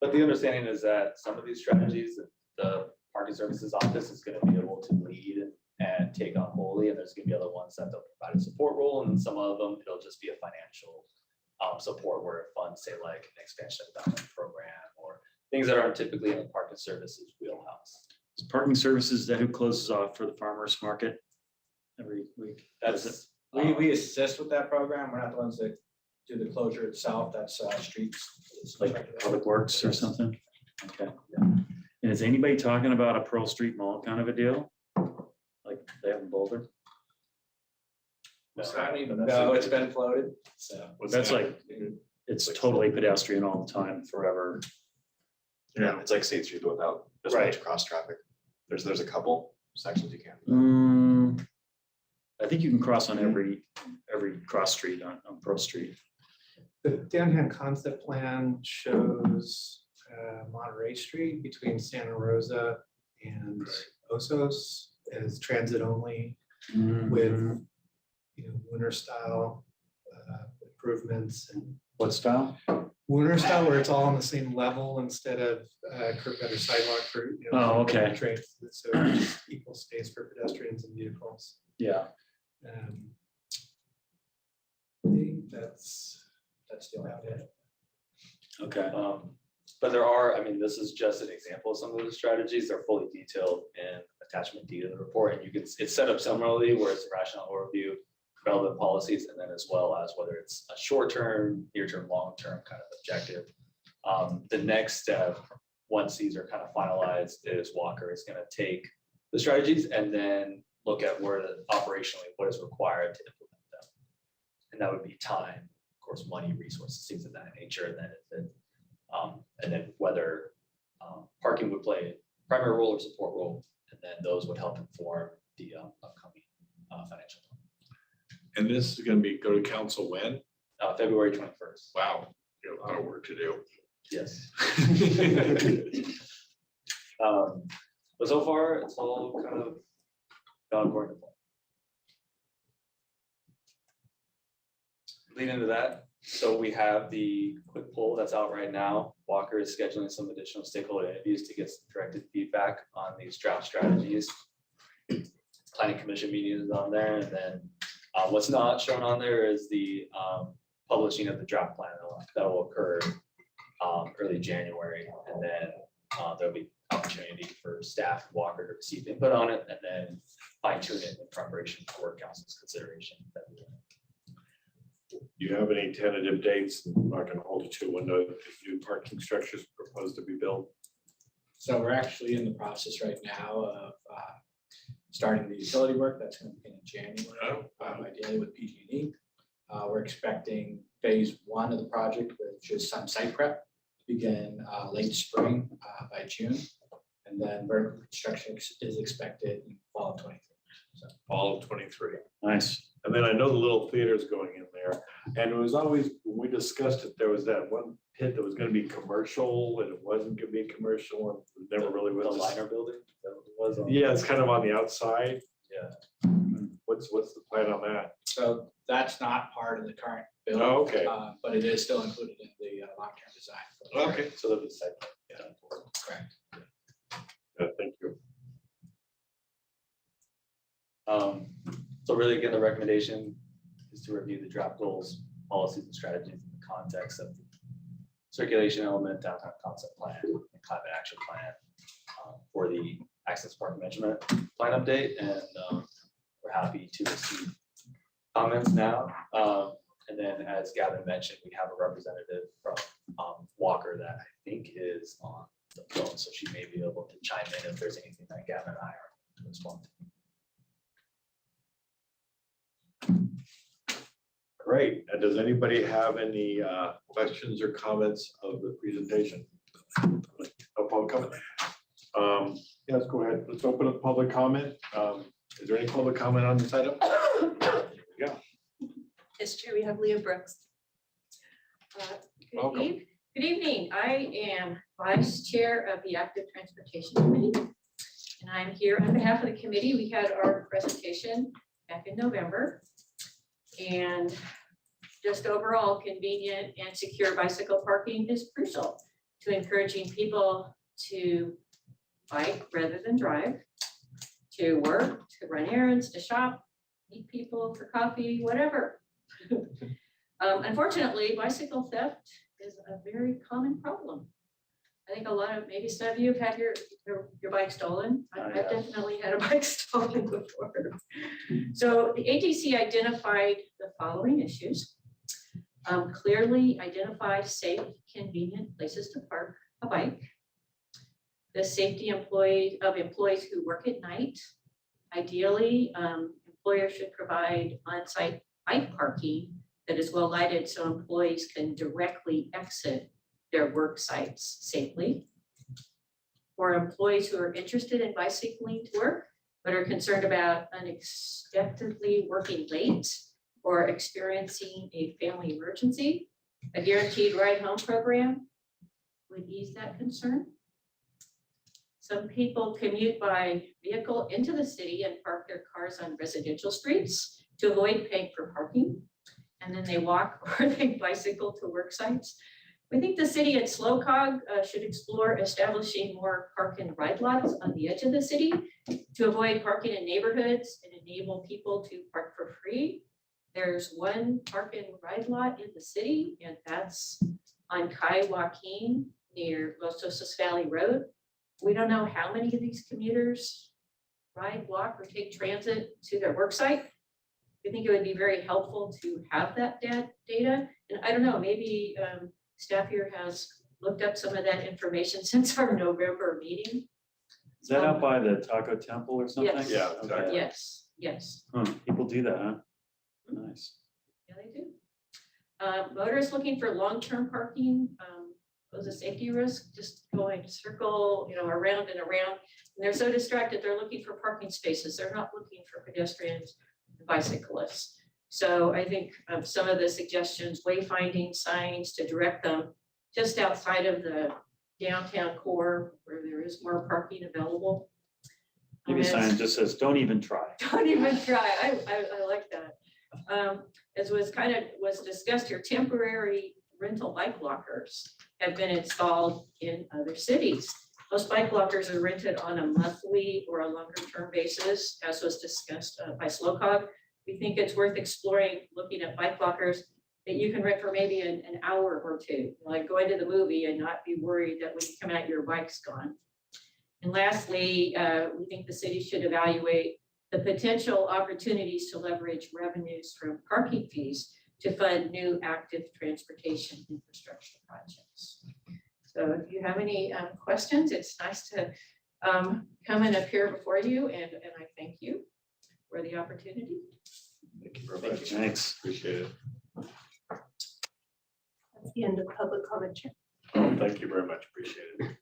But the understanding is that some of these strategies, the parking services office is gonna be able to lead and take on wholly, and there's gonna be other ones that they'll provide a support role, and some of them, it'll just be a financial support where it funds, say like an expansion of development program or things that aren't typically in the parking services wheelhouse. Is Parking services, is that who closes off for the farmer's market every week? That's, We assist with that program. We're not the ones that do the closure itself. That's streets. It's Like Public Works or something? Okay. And is anybody talking about a Pearl Street Mall kind of a deal? Like they have in Boulder? I don't even know. It's been floated. So That's like, it's totally pedestrian all the time, forever. Yeah, it's like State Street without as Right. much cross traffic. There's a couple sections you can. I think you can cross on every cross street on Pearl Street. The downtown concept plan shows Monterey Street between Santa Rosa and Osos as transit only with, Wooner style improvements and What style? Wooner style where it's all on the same level instead of curb gutter sidewalk for. Oh, okay. Trains, so just equal space for pedestrians and vehicles. Yeah. I think that's still out there. Okay. But there are, I mean, this is just an example of some of the strategies. They're fully detailed in attachment D to the report, and it's set up similarly where it's a rational overview, relevant policies, and then as well as whether it's a short-term, near-term, long-term kind of objective. The next step, once these are kind of finalized, is Walker is going to take the strategies and then look at where operationally what is required to implement them. And that would be time, of course, money, resources, things of that nature, and then whether parking would play a primary role or support role, and then those would help inform the upcoming financial plan. And this is gonna go to council when? February 21st. Wow, you have a lot of work to do. Yes. But so far, it's all kind of gone according to plan. Leading into that, so we have the quick poll that's out right now. Walker is scheduling some additional stakeholder interviews to get some directed feedback on these draft strategies. Planning commission meeting is on there, and then what's not shown on there is the publishing of the draft plan that will occur early January, and then there'll be opportunity for staff and Walker to receive input on it, and then fine tune it in preparation for council's consideration. Do you have any tentative dates? I'm not gonna hold you to when the new parking structures proposed to be built. So we're actually in the process right now of starting the utility work. That's going to begin in January, ideally with PG&E. We're expecting phase 1 of the project, which is some site prep, to begin late spring by June. And then vertical construction is expected in fall of 23. So All of 23. Nice. And then I know the little theater's going in there, and it was always, when we discussed it, there was that one pit that was gonna be commercial, and it wasn't gonna be commercial, and it never really The was. liner building, that was on. Yeah, it's kind of on the outside. Yeah. What's the plan on that? So that's not part of the current bill. Oh, okay. But it is still included in the long-term design. Okay. So there'll be site. Correct. Thank you. So really, again, the recommendation is to review the draft goals, policies, and strategies in the context of the circulation element, downtown concept plan, and climate action plan for the access park management plan update, and we're happy to receive comments now. And then, as Gavin mentioned, we have a representative from Walker that I think is on the phone, so she may be able to chime in if there's anything that Gavin and I are to respond to. Great. And does anybody have any questions or comments of the presentation? No public comment? Yes, go ahead. Let's open up public comment. Is there any public comment on this item? Yeah. Yes, Chair, we have Leah Brooks. Welcome. Good evening. I am Vice Chair of the Active Transportation Committee. And I'm here on behalf of the committee. We had our presentation back in November. And just overall, convenient and secure bicycle parking is crucial to encouraging people to bike rather than drive, to work, to run errands, to shop, meet people for coffee, whatever. Unfortunately, bicycle theft is a very common problem. I think a lot of, maybe some of you have had your bike stolen. I've definitely had a bike stolen before. So the ATC identified the following issues. Clearly identified safe, convenient places to park a bike. The safety of employees who work at night. Ideally, employers should provide on-site bike parking that is well lighted so employees can directly exit their work sites safely. For employees who are interested in bicycling to work, but are concerned about unexpectedly working late or experiencing a family emergency, a guaranteed ride home program would ease that concern. Some people commute by vehicle into the city and park their cars on residential streets to avoid paying for parking. And then they walk or they bicycle to work sites. We think the city at SLOCOG should explore establishing more park and ride lots on the edge of the city to avoid parking in neighborhoods and enable people to park for free. There's one park and ride lot in the city, and that's on Kai Joaquin near Los Osos Valley Road. We don't know how many of these commuters ride, walk, or take transit to their work site. I think it would be very helpful to have that data. And I don't know, maybe staff here has looked up some of that information since our November meeting. Is that out by the Taco Temple or something? Yes. Yeah, Okay. exactly. Yes. People do that, huh? Nice. Yeah, they do. Motorists looking for long-term parking pose a safety risk, just going circle, around and around. And they're so distracted, they're looking for parking spaces. They're not looking for pedestrians and bicyclists. So I think some of the suggestions, wayfinding signs to direct them just outside of the downtown core where there is more parking available. Maybe a sign that just says, don't even try. Don't even try. I like that. As was discussed here, temporary rental bike lockers have been installed in other cities. Most bike lockers are rented on a monthly or a longer term basis, as was discussed by SLOCOG. We think it's worth exploring, looking at bike lockers that you can rent for maybe an hour or two, like going to the movie and not be worried that when you come out, your bike's gone. And lastly, we think the city should evaluate the potential opportunities to leverage revenues from parking fees to fund new active transportation infrastructure projects. So if you have any questions, it's nice to come and appear before you, and I thank you for the opportunity. Thank you very much. Thanks. Appreciate it. That's the end of public comment, Chair. Thank you very much. Appreciate it.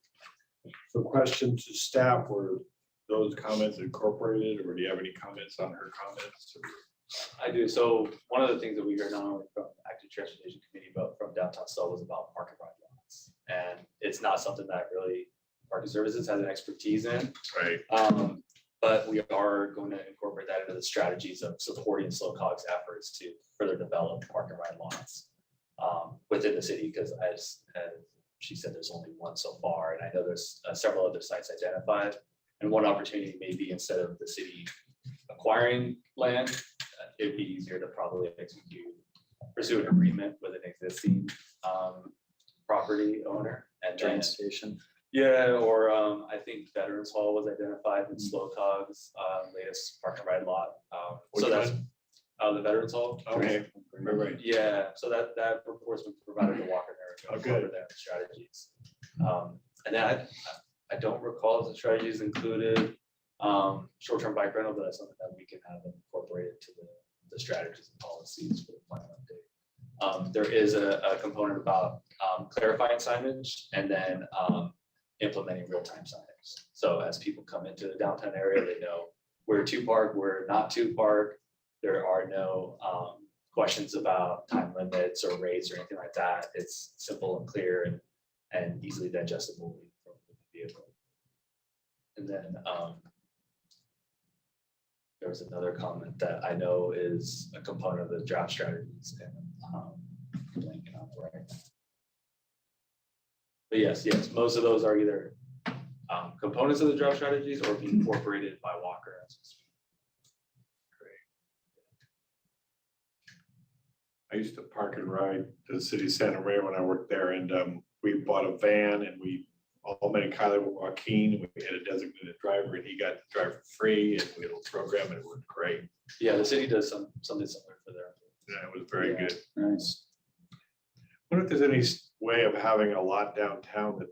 So questions to staff, were those comments incorporated, or do you have any comments on her comments? I do. So one of the things that we heard not only from Active Transportation Committee, but from Downtown Cell was about park and ride lots. And it's not something that really Parking Services has an expertise in. Right. But we are going to incorporate that into the strategies of supporting SLOCOG's efforts to further develop park and ride lots within the city, because as she said, there's only one so far, and I know there's several other sites identified. And one opportunity may be, instead of the city acquiring land, it'd be easier to probably pursue an agreement with an existing property owner, and Train then, station. Yeah, or I think Veterans Hall was identified in SlowCog's latest park and ride lot. So Which that's one? the Veterans Hall. Okay, right. Yeah, so that report's been provided to Walker Oh, Narrative good. for their strategies. And then I don't recall if the strategies included short-term bike rental, but that's something that we can have incorporated to the strategies and policies for the plan update. There is a component about clarifying signage and then implementing real-time signage. So as people come into the downtown area, they know where to park, where not to park. There are no questions about time limits or rates or anything like that. It's simple and clear and easily digestible from the vehicle. And then there was another comment that I know is a component of the draft strategies and blanking on it right now. But yes, most of those are either components of the draft strategies or being incorporated by Walker as we speak. I used to park and ride to the city of Santa Maria when I worked there, and we bought a van and we all met Kyler Joaquin, and we had a designated driver, and he got to drive for free, and we had a program, and it worked great. Yeah, the city does something similar for their. Yeah, it was very Yeah. good. Nice. I wonder if there's any way of having a lot downtown that,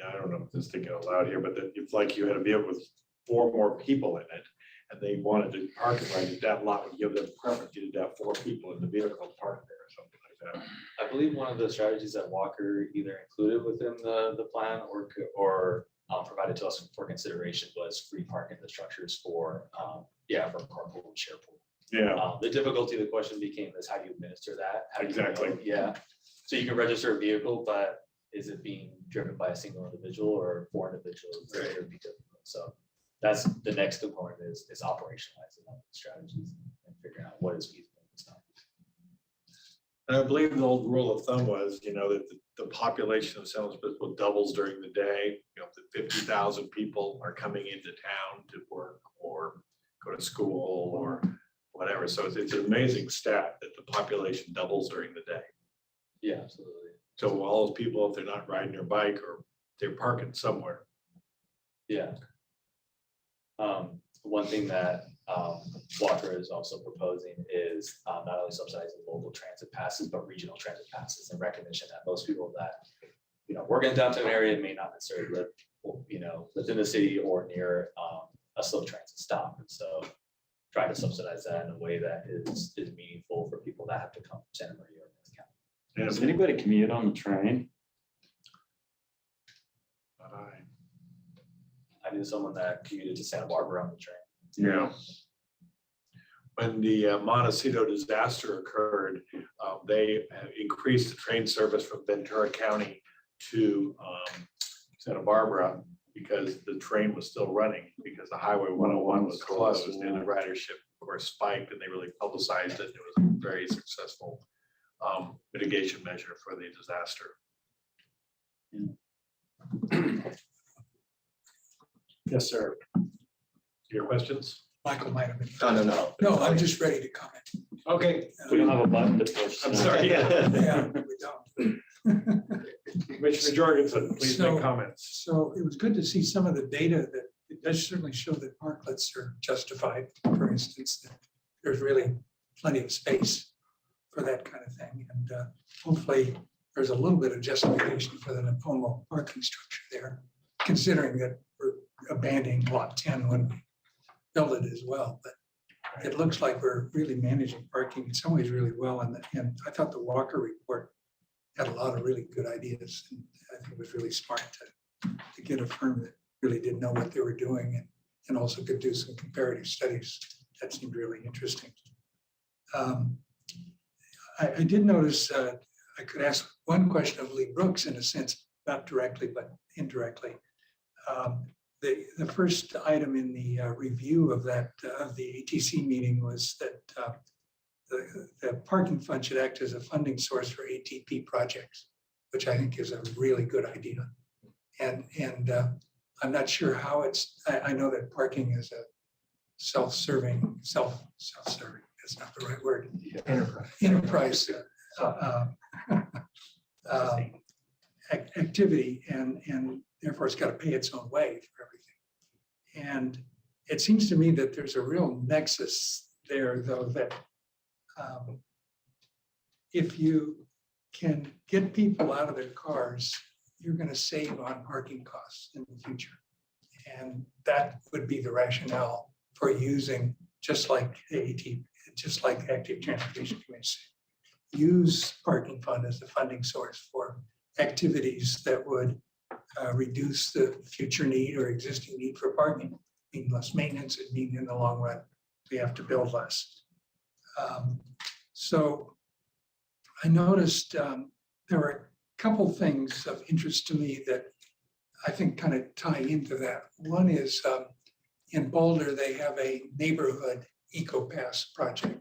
I don't know, I'm just thinking out loud here, but that if like you had a vehicle with 4 more people in it, and they wanted to park and ride, that lot would give them preference, you did have 4 people in the vehicle parked there or something like that. I believe one of the strategies that Walker either included within the plan or provided to us for consideration was free parking in the structures for carpool and sharepool. Yeah, The difficulty of the question became is how do you administer that? How do you know? Exactly. Yeah, so you can register a vehicle, but is it being driven by a single individual or 4 individuals? It would be difficult. So that's the next component is operationalizing all the strategies and figuring out what is feasible and stuff. and I believe the old rule of thumb was, that the population of San Luis Obispo doubles during the day. The 50,000 people are coming into town to work or go to school or whatever. So it's an amazing stat that the population doubles during the day. Yeah, absolutely. So all those people, if they're not riding their bike or they're parking somewhere. Yeah. One thing that Walker is also proposing is not only subsidizing local transit passes, but regional transit passes and recognition that most people that, work in the downtown area may not necessarily live, within the city or near a slow transit stop. And so trying to subsidize that in a way that is meaningful for people that have to come from Santa Maria or North County. Does anybody commute on the train? I knew someone that commuted to Santa Barbara on the train. Yeah. When the Montecito disaster occurred, they increased the train service from Ventura County to Santa Barbara because the train was still running, because the Highway 101 was closed and the ridership, of course, spiked, and they really publicized it. It was a very successful mitigation measure for the disaster. Yes, sir. Your questions? Michael might have been. No. No, I'm just ready to comment. Okay. We don't have a button to push. I'm sorry. Yeah, we don't. Commissioner Jorgensen, please make So- comments. So it was good to see some of the data that it does certainly show that parklets are justified. For instance, that there's really plenty of space for that kind of thing. And hopefully there's a little bit of justification for the Napomo parking structure there, considering that we're abandoning lot 10 when we build it as well. But it looks like we're really managing parking in some ways really well. And I thought the Walker report had a lot of really good ideas. And I think it was really smart to get a firm that really did know what they were doing and also could do some comparative studies. That seemed really interesting. I did notice, I could ask one question of Lee Brooks in a sense, not directly, but indirectly. The first item in the review of the ATC meeting was that the parking fund should act as a funding source for ATP projects, which I think is a really good idea. And I'm not sure how I know that parking is a self-serving, that's not the right word. Enterprise activity, and therefore it's got to pay its own way for everything. And it seems to me that there's a real nexus there, though, that if you can get people out of their cars, you're going to save on parking costs in the future. And that would be the rationale for using, just like AAT, just like Active Transportation Committee, use parking fund as the funding source for activities that would reduce the future need or existing need for parking. Mean less maintenance, it mean in the long run, we have to build less. So I noticed there were a couple things of interest to me that I think kind of tie into that. One is in Boulder, they have a neighborhood eco-pass project.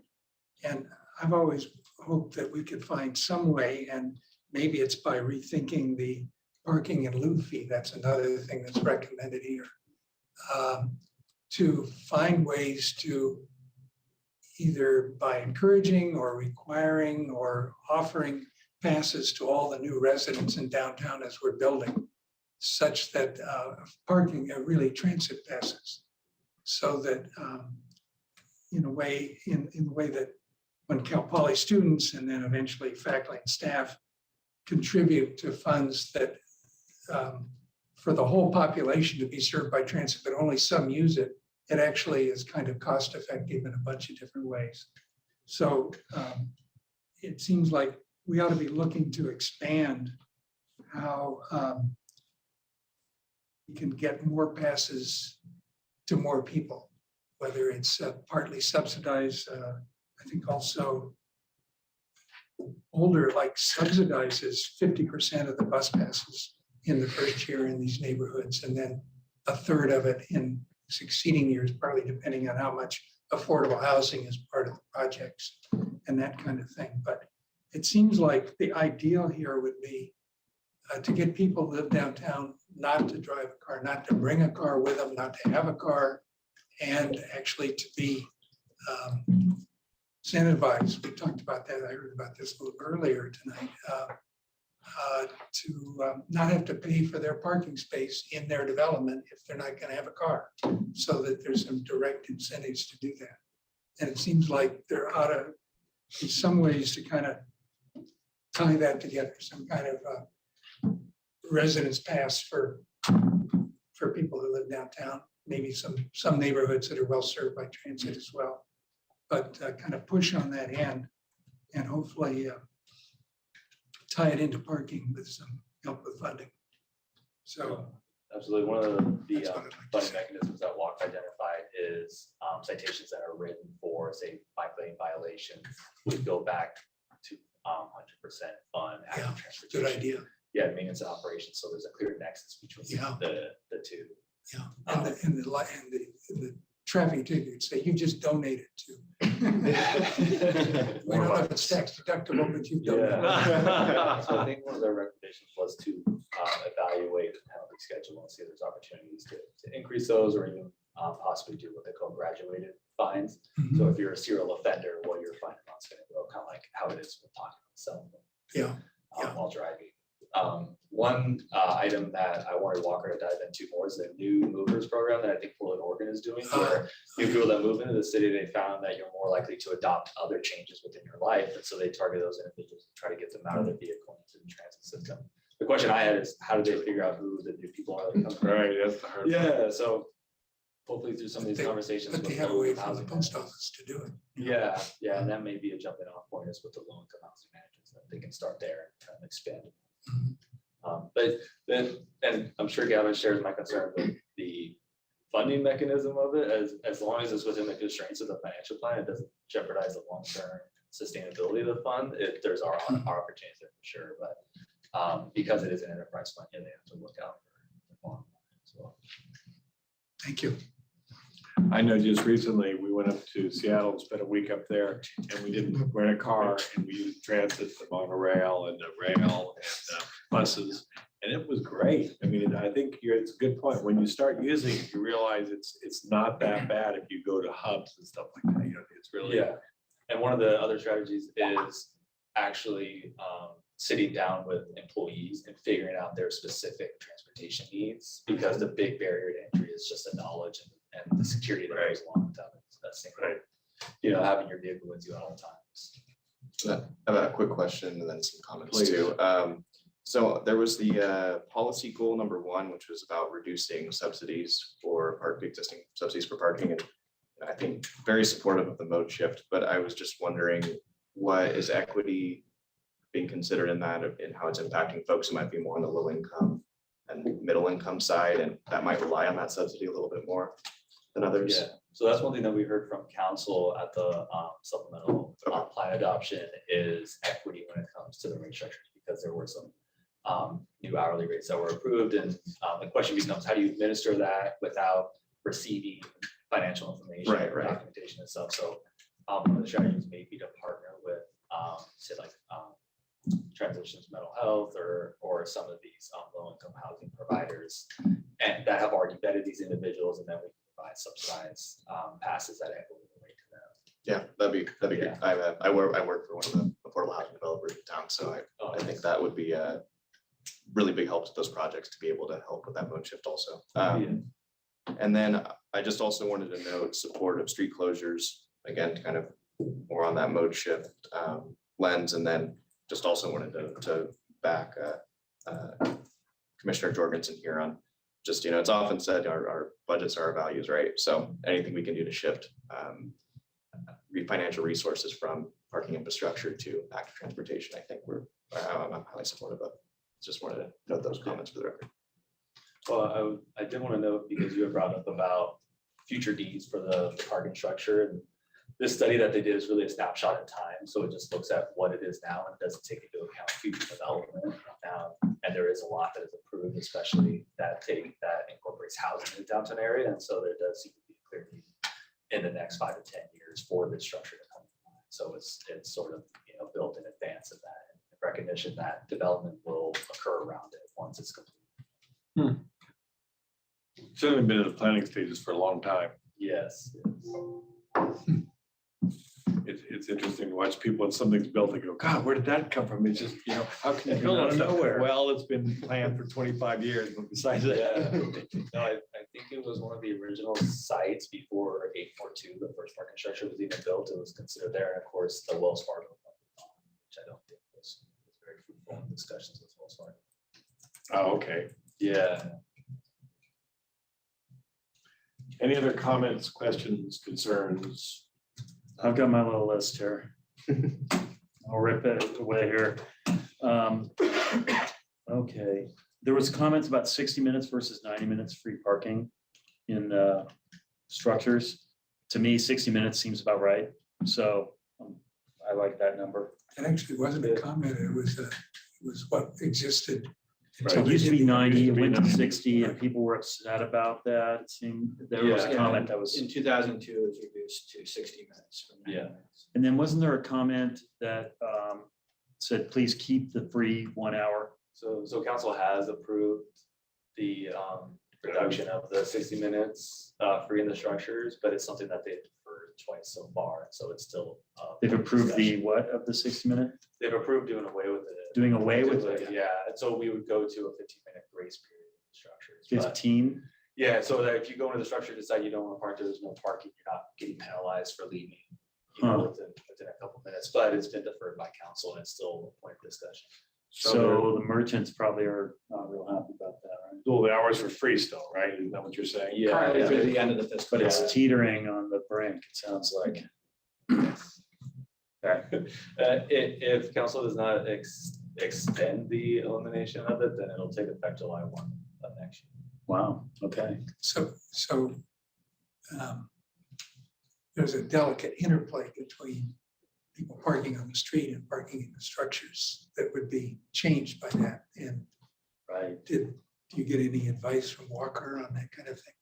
And I've always hoped that we could find some way, and maybe it's by rethinking the parking and lieu fee, that's another thing that's recommended here, to find ways to either by encouraging or requiring or offering passes to all the new residents in downtown as we're building, such that parking are really transit passes, so that in a way that when Cal Poly students and then eventually faculty and staff contribute to funds that for the whole population to be served by transit, but only some use it, it actually is kind of cost effective in a bunch of different ways. So it seems like we ought to be looking to expand how we can get more passes to more people, whether it's partly subsidized. I think also Boulder like subsidizes 50% of the bus passes in the first year in these neighborhoods, and then a third of it in succeeding years, partly depending on how much affordable housing is part of the projects and that kind of thing. But it seems like the ideal here would be to get people who live downtown not to drive a car, not to bring a car with them, not to have a car, and actually to be incentivized. We talked about that. I heard about this a little earlier tonight. To not have to pay for their parking space in their development if they're not going to have a car, so that there's some direct incentives to do that. And it seems like there ought to be some ways to kind of tie that together, some kind of residence pass for people who live downtown, maybe some neighborhoods that are well served by transit as well, but kind of push on that end and hopefully tie it into parking with some help with funding. So Absolutely. One of the that's what I'd like to funding say. mechanisms that WAC identified is citations that are written for, say, bike lane violation would go back to 100% fund Yeah, active transportation. Good idea. Yeah, maintenance and operations. So there's a clear nexus between Yeah. the two. Yeah, and the traffic ticket say you just donated to. We don't know if it's tax deductible, but you've donated. Yeah. So I think one of their recommendations was to evaluate the penalty schedule and see if there's opportunities to increase those or even possibly do what they call graduated fines. So if you're a serial offender, what your fine amount's going to go, kind of like how it is with talking on the cell phone. Yeah. While driving. One item that I wanted Walker to dive into more is the new movers program that I think Portland, Oregon is doing, where new people that move into the city, they found that you're more likely to adopt other changes within your life. And so they target those individuals and try to get them out of their vehicle into the transit system. The question I had is, how do they figure out who the new people are that come from? Right, that's the hard. Yeah, so hopefully through some of these conversations. But they with have a way low-income from the housing post managers. office to do it. Yeah, and that may be a jumping off point is with the low-income housing managers, that they can start there and kind of expand it. But then, and I'm sure Gavin shares my concern with the funding mechanism of it, as long as it's within the constraints of the financial plan, it doesn't jeopardize the long-term sustainability of the fund. There's our opportunities there for sure, but because it is an enterprise fund, yeah, they have to look out for the bottom line as well. Thank you. I know just recently, we went up to Seattle and spent a week up there, and we didn't rent a car, and we used transit, the monorail and the rail and buses, and it was great. I mean, I think it's a good point. When you start using it, you realize it's not that bad if you go to hubs and stuff like that. You know, it's really. Yeah, and one of the other strategies is actually sitting down with employees and figuring out their specific transportation needs, because the big barrier to entry is just the knowledge and the security that goes along with that. That's having your vehicle with you at all times. I have a quick question and then some comments Please. too. So there was the policy goal number 1, which was about reducing subsidies for existing subsidies for parking. And I think very supportive of the mode shift, but I was just wondering, what is equity being considered in that, and how it's impacting folks who might be more on the low income and middle income side, and that might rely on that subsidy a little bit more than others? Yeah, so that's one thing that we heard from council at the supplemental plan adoption is equity when it comes to the rate structures, because there were some new hourly rates that were approved, and the question becomes, how do you administer that without receiving financial information, Right. documentation and stuff? So one of the strategies may be to partner with, say like Transitions Mental Health or some of these low-income housing providers, and that have already vetted these individuals, and then we can provide subsidized passes at equitable rate to them. Yeah, that'd be good. Yeah. I work for one of the affordable housing developers in town, so I think that would be a really big help to those projects to be able to help with that mode shift also. And then I just also wanted to note support of street closures, again, kind of more on that mode shift lens, and then just also wanted to back Commissioner Jorgensen here on just, it's often said our budgets are our values, right? So anything we can do to shift financial resources from parking infrastructure to active transportation, I think I'm highly supportive of. Just wanted to note those comments for the record. Well, I did want to note, because you had brought up about future needs for the parking structure. And this study that they did is really a snapshot in time. So it just looks at what it is now and doesn't take into account future development. And there is a lot that is approved, especially that incorporates housing in the downtown area. And so there does seem to be a clear need in the next 5 to 10 years for this structure to come. So it's sort of built in advance of that, and recognition that development will occur around it once it's complete. Certainly been in the planning stages for a long time. Yes. It's interesting to watch people when something's built and go, God, where did that come from? It's just, how can you build out of nowhere? Well, it's been planned for 25 years, but besides that. No, I think it was one of the original sites before 842, the first parking structure was even built. It was considered there. And of course, the Wells Fargo, which I don't think was very fruitful in discussions with Wells Fargo. Oh, okay. Yeah. Any other comments, questions, concerns? I've got my little list here. I'll rip it away here. Okay, there was comments about 60 minutes versus 90 minutes free parking in structures. To me, 60 minutes seems about right. So I like that number. It actually wasn't a comment, it was what existed. It used to be 90, it went to 60, and people were upset about that. It seemed there was a comment that was. In 2002, it was reduced to 60 minutes. From 90 minutes. And then wasn't there a comment that said, please keep the free 1 hour? So council has approved the reduction of the 60 minutes free in the structures, but it's something that they've deferred twice so far. So it's still. They've approved the what of the 60-minute? They've approved doing away with it. Doing away with it? Yeah, and so we would go to a 15-minute grace period in the structures. but- 15? Yeah, so that if you go into the structure, decide you don't want to park, there's no parking, you're not getting penalized for leaving. Within a couple minutes, but it's been deferred by council and it's still a point of discussion. So the merchants probably are not real happy about that, right? Well, the hours are free still, right? Isn't that what you're saying? Yeah. Currently through the end of the fiscal. But it's year. teetering on the brink, it sounds like. If council does not extend the elimination of it, then it'll take effect July 1 of next year. Wow, okay. So there's a delicate interplay between people parking on the street and parking in the structures that would be changed by that. And Right. do you get any advice from Walker on that kind of thing?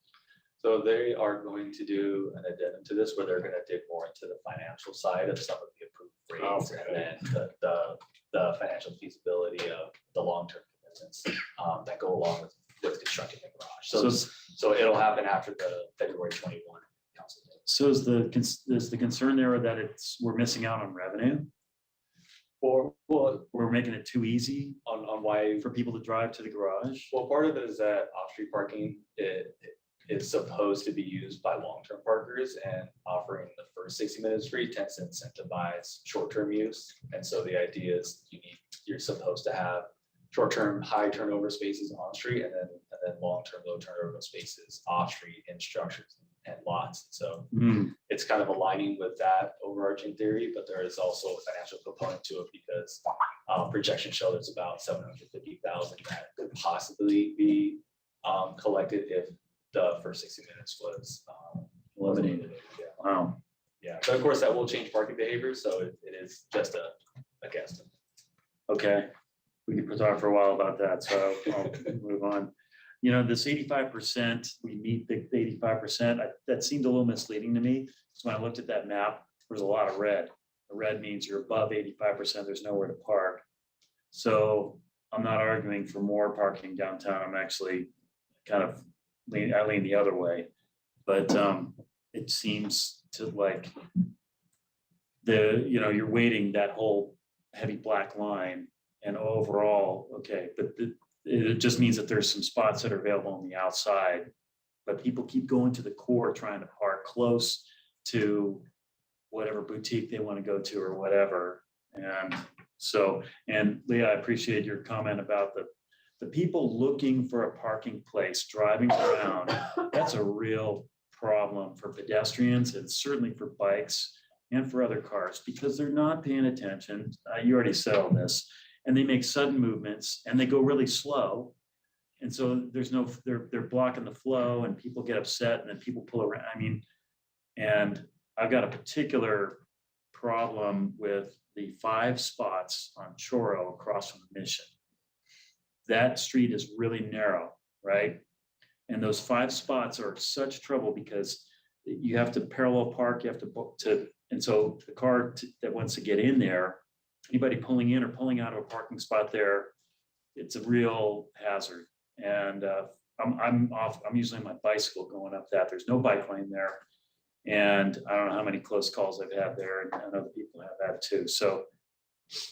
So they are going to do an addendum to this where they're going to dig more into the financial side of some of the approved rates, and then the financial feasibility of the long-term commitments that go along with constructing the garage. So it'll happen after the February 21 council meeting. So is the concern there that we're missing out on revenue? Or, well, We're making it too easy on why, for people to drive to the garage. well, part of it is that off-street parking, it's supposed to be used by long-term parkers, and offering the first 60 minutes free tends to incentivize short-term use. And so the idea is you're supposed to have short-term, high turnover spaces on street, and then long-term, low turnover spaces off street in structures and lots. So Hmm, it's kind of aligning with that overarching theory, but there is also a financial component to it because projections show there's about 750,000 that could possibly be collected if the first 60 minutes was eliminated. Yeah, Wow. yeah. But of course, that will change parking behavior, so it is just a guess. Okay, we could talk for a while about that, so I'll move on. You know, this 85%, we meet the 85%, that seemed a little misleading to me. So when I looked at that map, there's a lot of red. The red means you're above 85%, there's nowhere to park. So I'm not arguing for more parking downtown, I'm actually kind of I lean the other way. But it seems to like you're waiting that whole heavy black line and overall, okay, but it just means that there's some spots that are available on the outside, but people keep going to the core trying to park close to whatever boutique they want to go to or whatever. And so, and Leah, I appreciate your comment about the people looking for a parking place, driving around. That's a real problem for pedestrians and certainly for bikes and for other cars because they're not paying attention. You already said all this. And they make sudden movements and they go really slow. And so they're blocking the flow and people get upset and then people pull around. I mean, and I've got a particular problem with the 5 spots on Choro across from the Mission. That street is really narrow, right? And those 5 spots are such trouble because you have to parallel park, you have to and so the car that wants to get in there, anybody pulling in or pulling out of a parking spot there, it's a real hazard. And I'm using my bicycle going up that. There's no bike lane there. And I don't know how many close calls I've had there, and other people have had too. So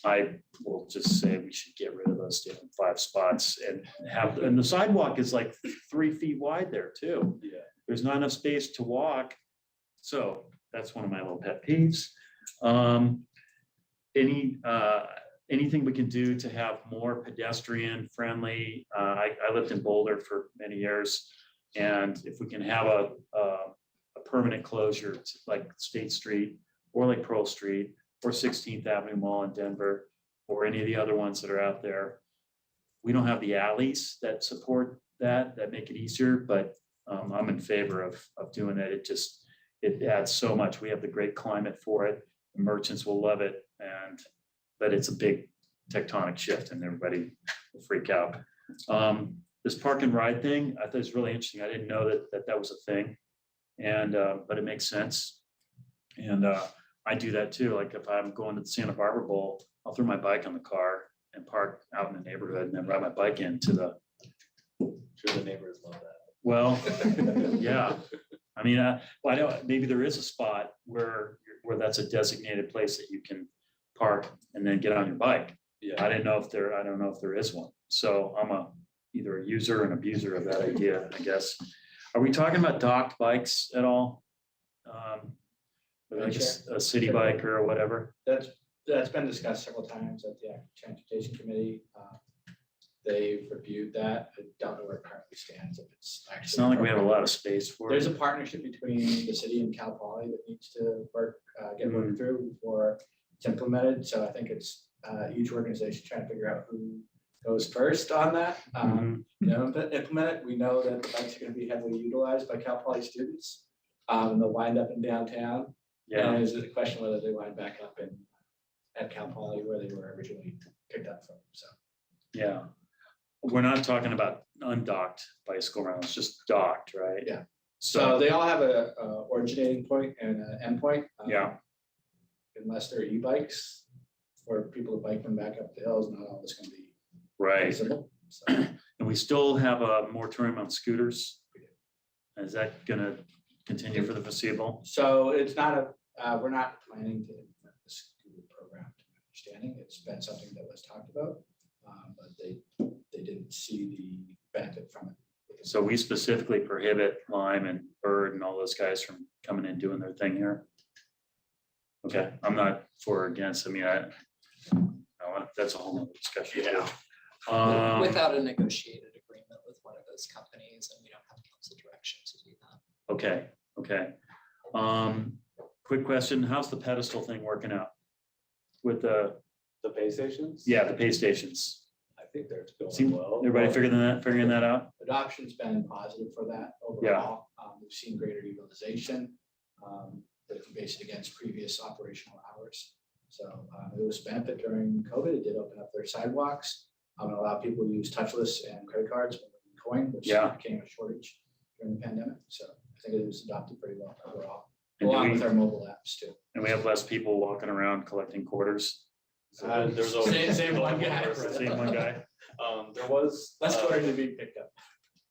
I will just say we should get rid of those damn 5 spots and the sidewalk is like 3 feet wide there too. Yeah. There's not enough space to walk. So that's one of my little pet peeves. Anything we can do to have more pedestrian friendly? I lived in Boulder for many years, and if we can have a permanent closure to like State Street or like Pearl Street or 16th Avenue Mall in Denver or any of the other ones that are out there. We don't have the alleys that support that make it easier, but I'm in favor of doing it. It adds so much. We have the great climate for it. The merchants will love it, but it's a big tectonic shift and everybody will freak out. This park and ride thing, I thought it was really interesting. I didn't know that was a thing. But it makes sense. And I do that too. Like if I'm going to the Santa Barbara Bowl, I'll throw my bike on the car and park out in the neighborhood and then ride my bike into the. Sure, the neighbors love that. Well, yeah. I mean, I know maybe there is a spot where that's a designated place that you can park and then get on your bike. Yeah. I don't know if there is one. So I'm either a user and abuser of that idea, I guess. Are we talking about docked bikes at all? Like a city bike or whatever? That's been discussed several times at the Active Transportation Committee. They've reviewed that. I don't know where it currently stands. If it's actually. It's not like we have a lot of space for There's it. a partnership between the city and Cal Poly that needs to get worked through before it's implemented. So I think it's each organization trying to figure out who goes first on that. Implement it. We know that the bikes are going to be heavily utilized by Cal Poly students. And they'll wind up in downtown. Yeah. And it's a question whether they wind back up at Cal Poly where they were originally picked up from. So. Yeah. We're not talking about undocked bicycle rentals, just docked, right? Yeah. So they all have a originating point and an end point. Yeah. Unless they're e-bikes or people who bike them back up the hills, not all this going to be Right. visible. So. And we still have a moratorium on scooters. Is that gonna continue for the foreseeable? So it's not we're not planning to implement the scooter program, to my understanding, it's been something that was talked about, but they didn't see the benefit from it. So we specifically prohibit Lime and Bird and all those guys from coming in doing their thing here. Okay, I'm not for or against. I mean, that's a whole nother discussion. Yeah. Without a negotiated agreement with one of those companies, and we don't have council direction to do that. Okay, okay. Quick question, how's the pedestal thing working out? With the pay stations? yeah, the pay stations. I think they're Seem- going well. Everybody figuring that out? Adoption's been positive for that overall. We've seen greater utilization. But if you base it against previous operational hours. So it was benefit during COVID. It did open up their sidewalks. And allow people to use touchless and credit cards when coin, which Yeah. became a shortage during the pandemic. So I think it was adopted pretty well overall, And do along we- with our mobile apps too. And we have less people walking around collecting quarters. There's always. Same one guy. Same one guy. There was. Less quarters to be picked up.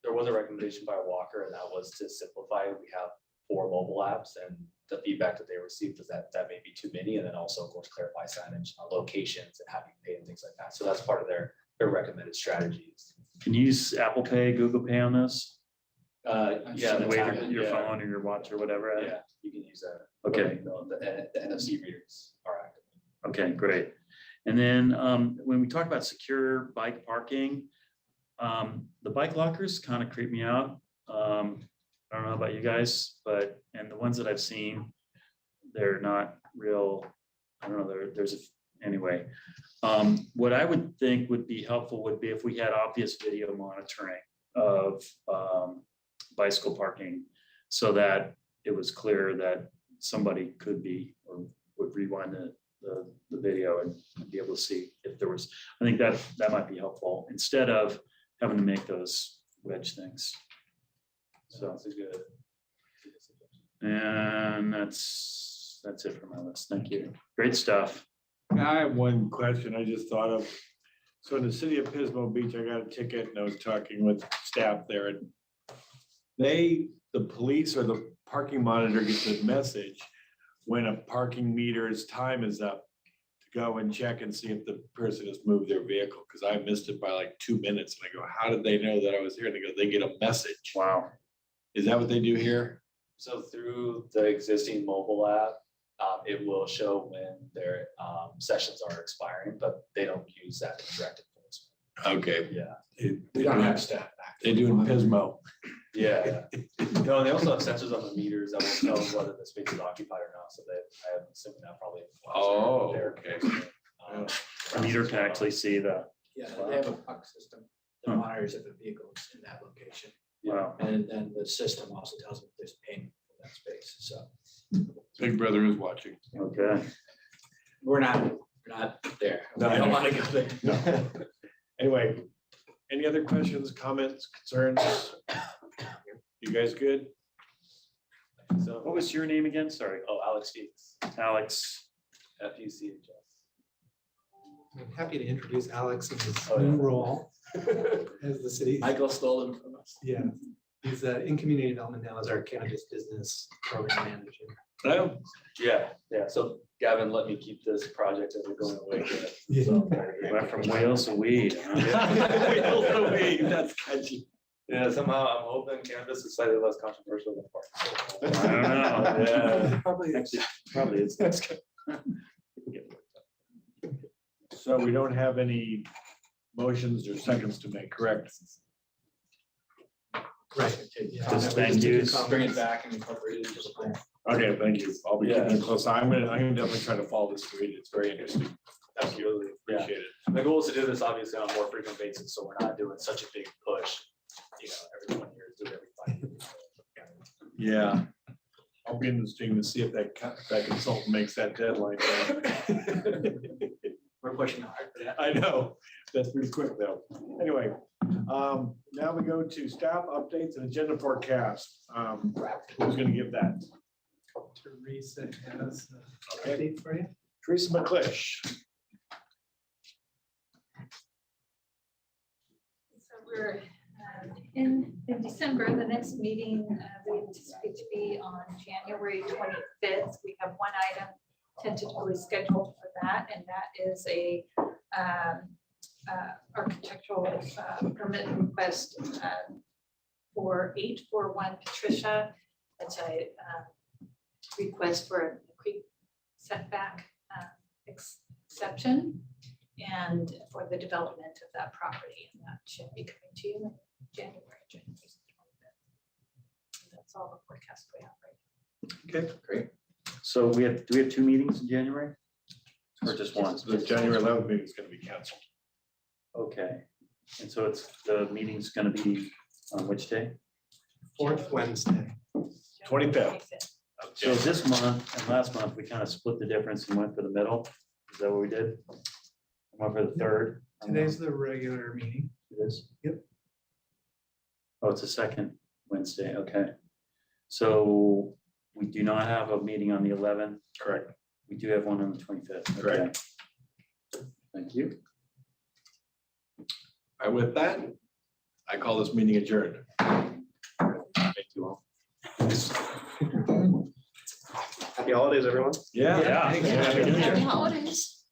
There was a recommendation by Walker, and that was to simplify. We have 4 mobile apps, and the feedback that they received was that may be too many, and then also, of course, clarify signage on locations and how you pay and things like that. So that's part of their recommended strategies. Can you use Apple Pay, Google Pay on this? Yeah, The the way tab, your yeah, phone or your watch or whatever. yeah, you can use that. Okay. The NFC readers are active. Okay, great. And then when we talk about secure bike parking, the bike lockers kind of creep me out. I don't know about you guys, but, and the ones that I've seen, they're not real, I don't know, anyway. What I would think would be helpful would be if we had obvious video monitoring of bicycle parking so that it was clear that somebody could be or would rewind the video and be able to see if there was, I think that might be helpful instead of having to make those wedge things. So That's a good. and that's it for my list. Thank you. Great stuff. I have one question I just thought of. So in the city of Pismo Beach, I got a ticket and I was talking with staff there and the police or the parking monitor gets a message when a parking meter's time is up to go and check and see if the person has moved their vehicle, because I missed it by like 2 minutes. And I go, how did they know that I was here? And they go, they get a message. Wow. Is that what they do here? So through the existing mobile app, it will show when their sessions are expiring, but they don't use that to direct enforcement. Okay. Yeah. We don't have staff. They do in Pismo. Yeah. No, and they also have sensors on the meters that will tell whether the space is occupied or not, so I am assuming that probably. Oh, there. okay. A meter can actually see the, Yeah, they have a puck system that Huh. monitors if the vehicle is in that location. wow. And then the system also tells them if there's payment for that space. So Big Brother is watching. Okay. we're not there. We No, I don't know. want to go there. No. Anyway, any other questions, comments, concerns? You guys good? So, What was your name again? Sorry. oh, Alex Stevens, Alex. FUCHS. I'm happy to introduce Alex in his Oh, yeah. new role as the city. Michael stole them from us. Yeah, he's in community development now as our cannabis business program manager. Oh, Yeah, so Gavin let me keep this project as we're going away with it. Yeah. So, Went from whales to weed. huh? that's catchy. Yeah, somehow I'm hoping cannabis is slightly less controversial than park. I don't know. Yeah. Probably. Actually, probably it's. So we don't have any motions or seconds to make, correct? Right. Just thank yous. Bring it back and incorporate it into the plan. Okay, thank you. I'll be keeping Yeah. it close. I'm gonna definitely try to follow this read. It's very interesting. Absolutely Yeah. appreciate it. The goal is to do this obviously on a more frequent basis, so we're not doing such a big push, every 1 year, do it every 5 years. Yeah. I'll be interesting to see if that consultant makes that deadline. We're pushing hard. Yeah. I know, that's pretty quick though. Anyway, now we go to staff updates and agenda forecast. Who's gonna give that? Teresa has an Okay. update for you. Teresa McClish. So we're in December, the next meeting, we anticipate to be on January 25th. We have one item tentatively scheduled for that, and that is a architectural permit request for 841 Patricia. That's a request for a creek setback exception and for the development of that property. And that should be coming to you in January 25th. That's all the forecast we have right now. Okay, great. So do we have 2 meetings in January? Or just one? The January 11th meeting is going to be canceled. Okay, and so the meeting's gonna be on which day? Fourth Wednesday. 25th. So this month and last month, we kind of split the difference and went for the middle. Is that what we did? Went for the third? Today's the regular meeting. It is? Yep. Oh, it's the second Wednesday, okay. So we do not have a meeting on the 11th. Correct. We do have one on the 25th. Correct. Okay. Thank you. All right, with that, I call this meeting adjourned. Thank you all. Happy holidays, everyone. Yeah. Yeah. Happy New Year. Happy holidays.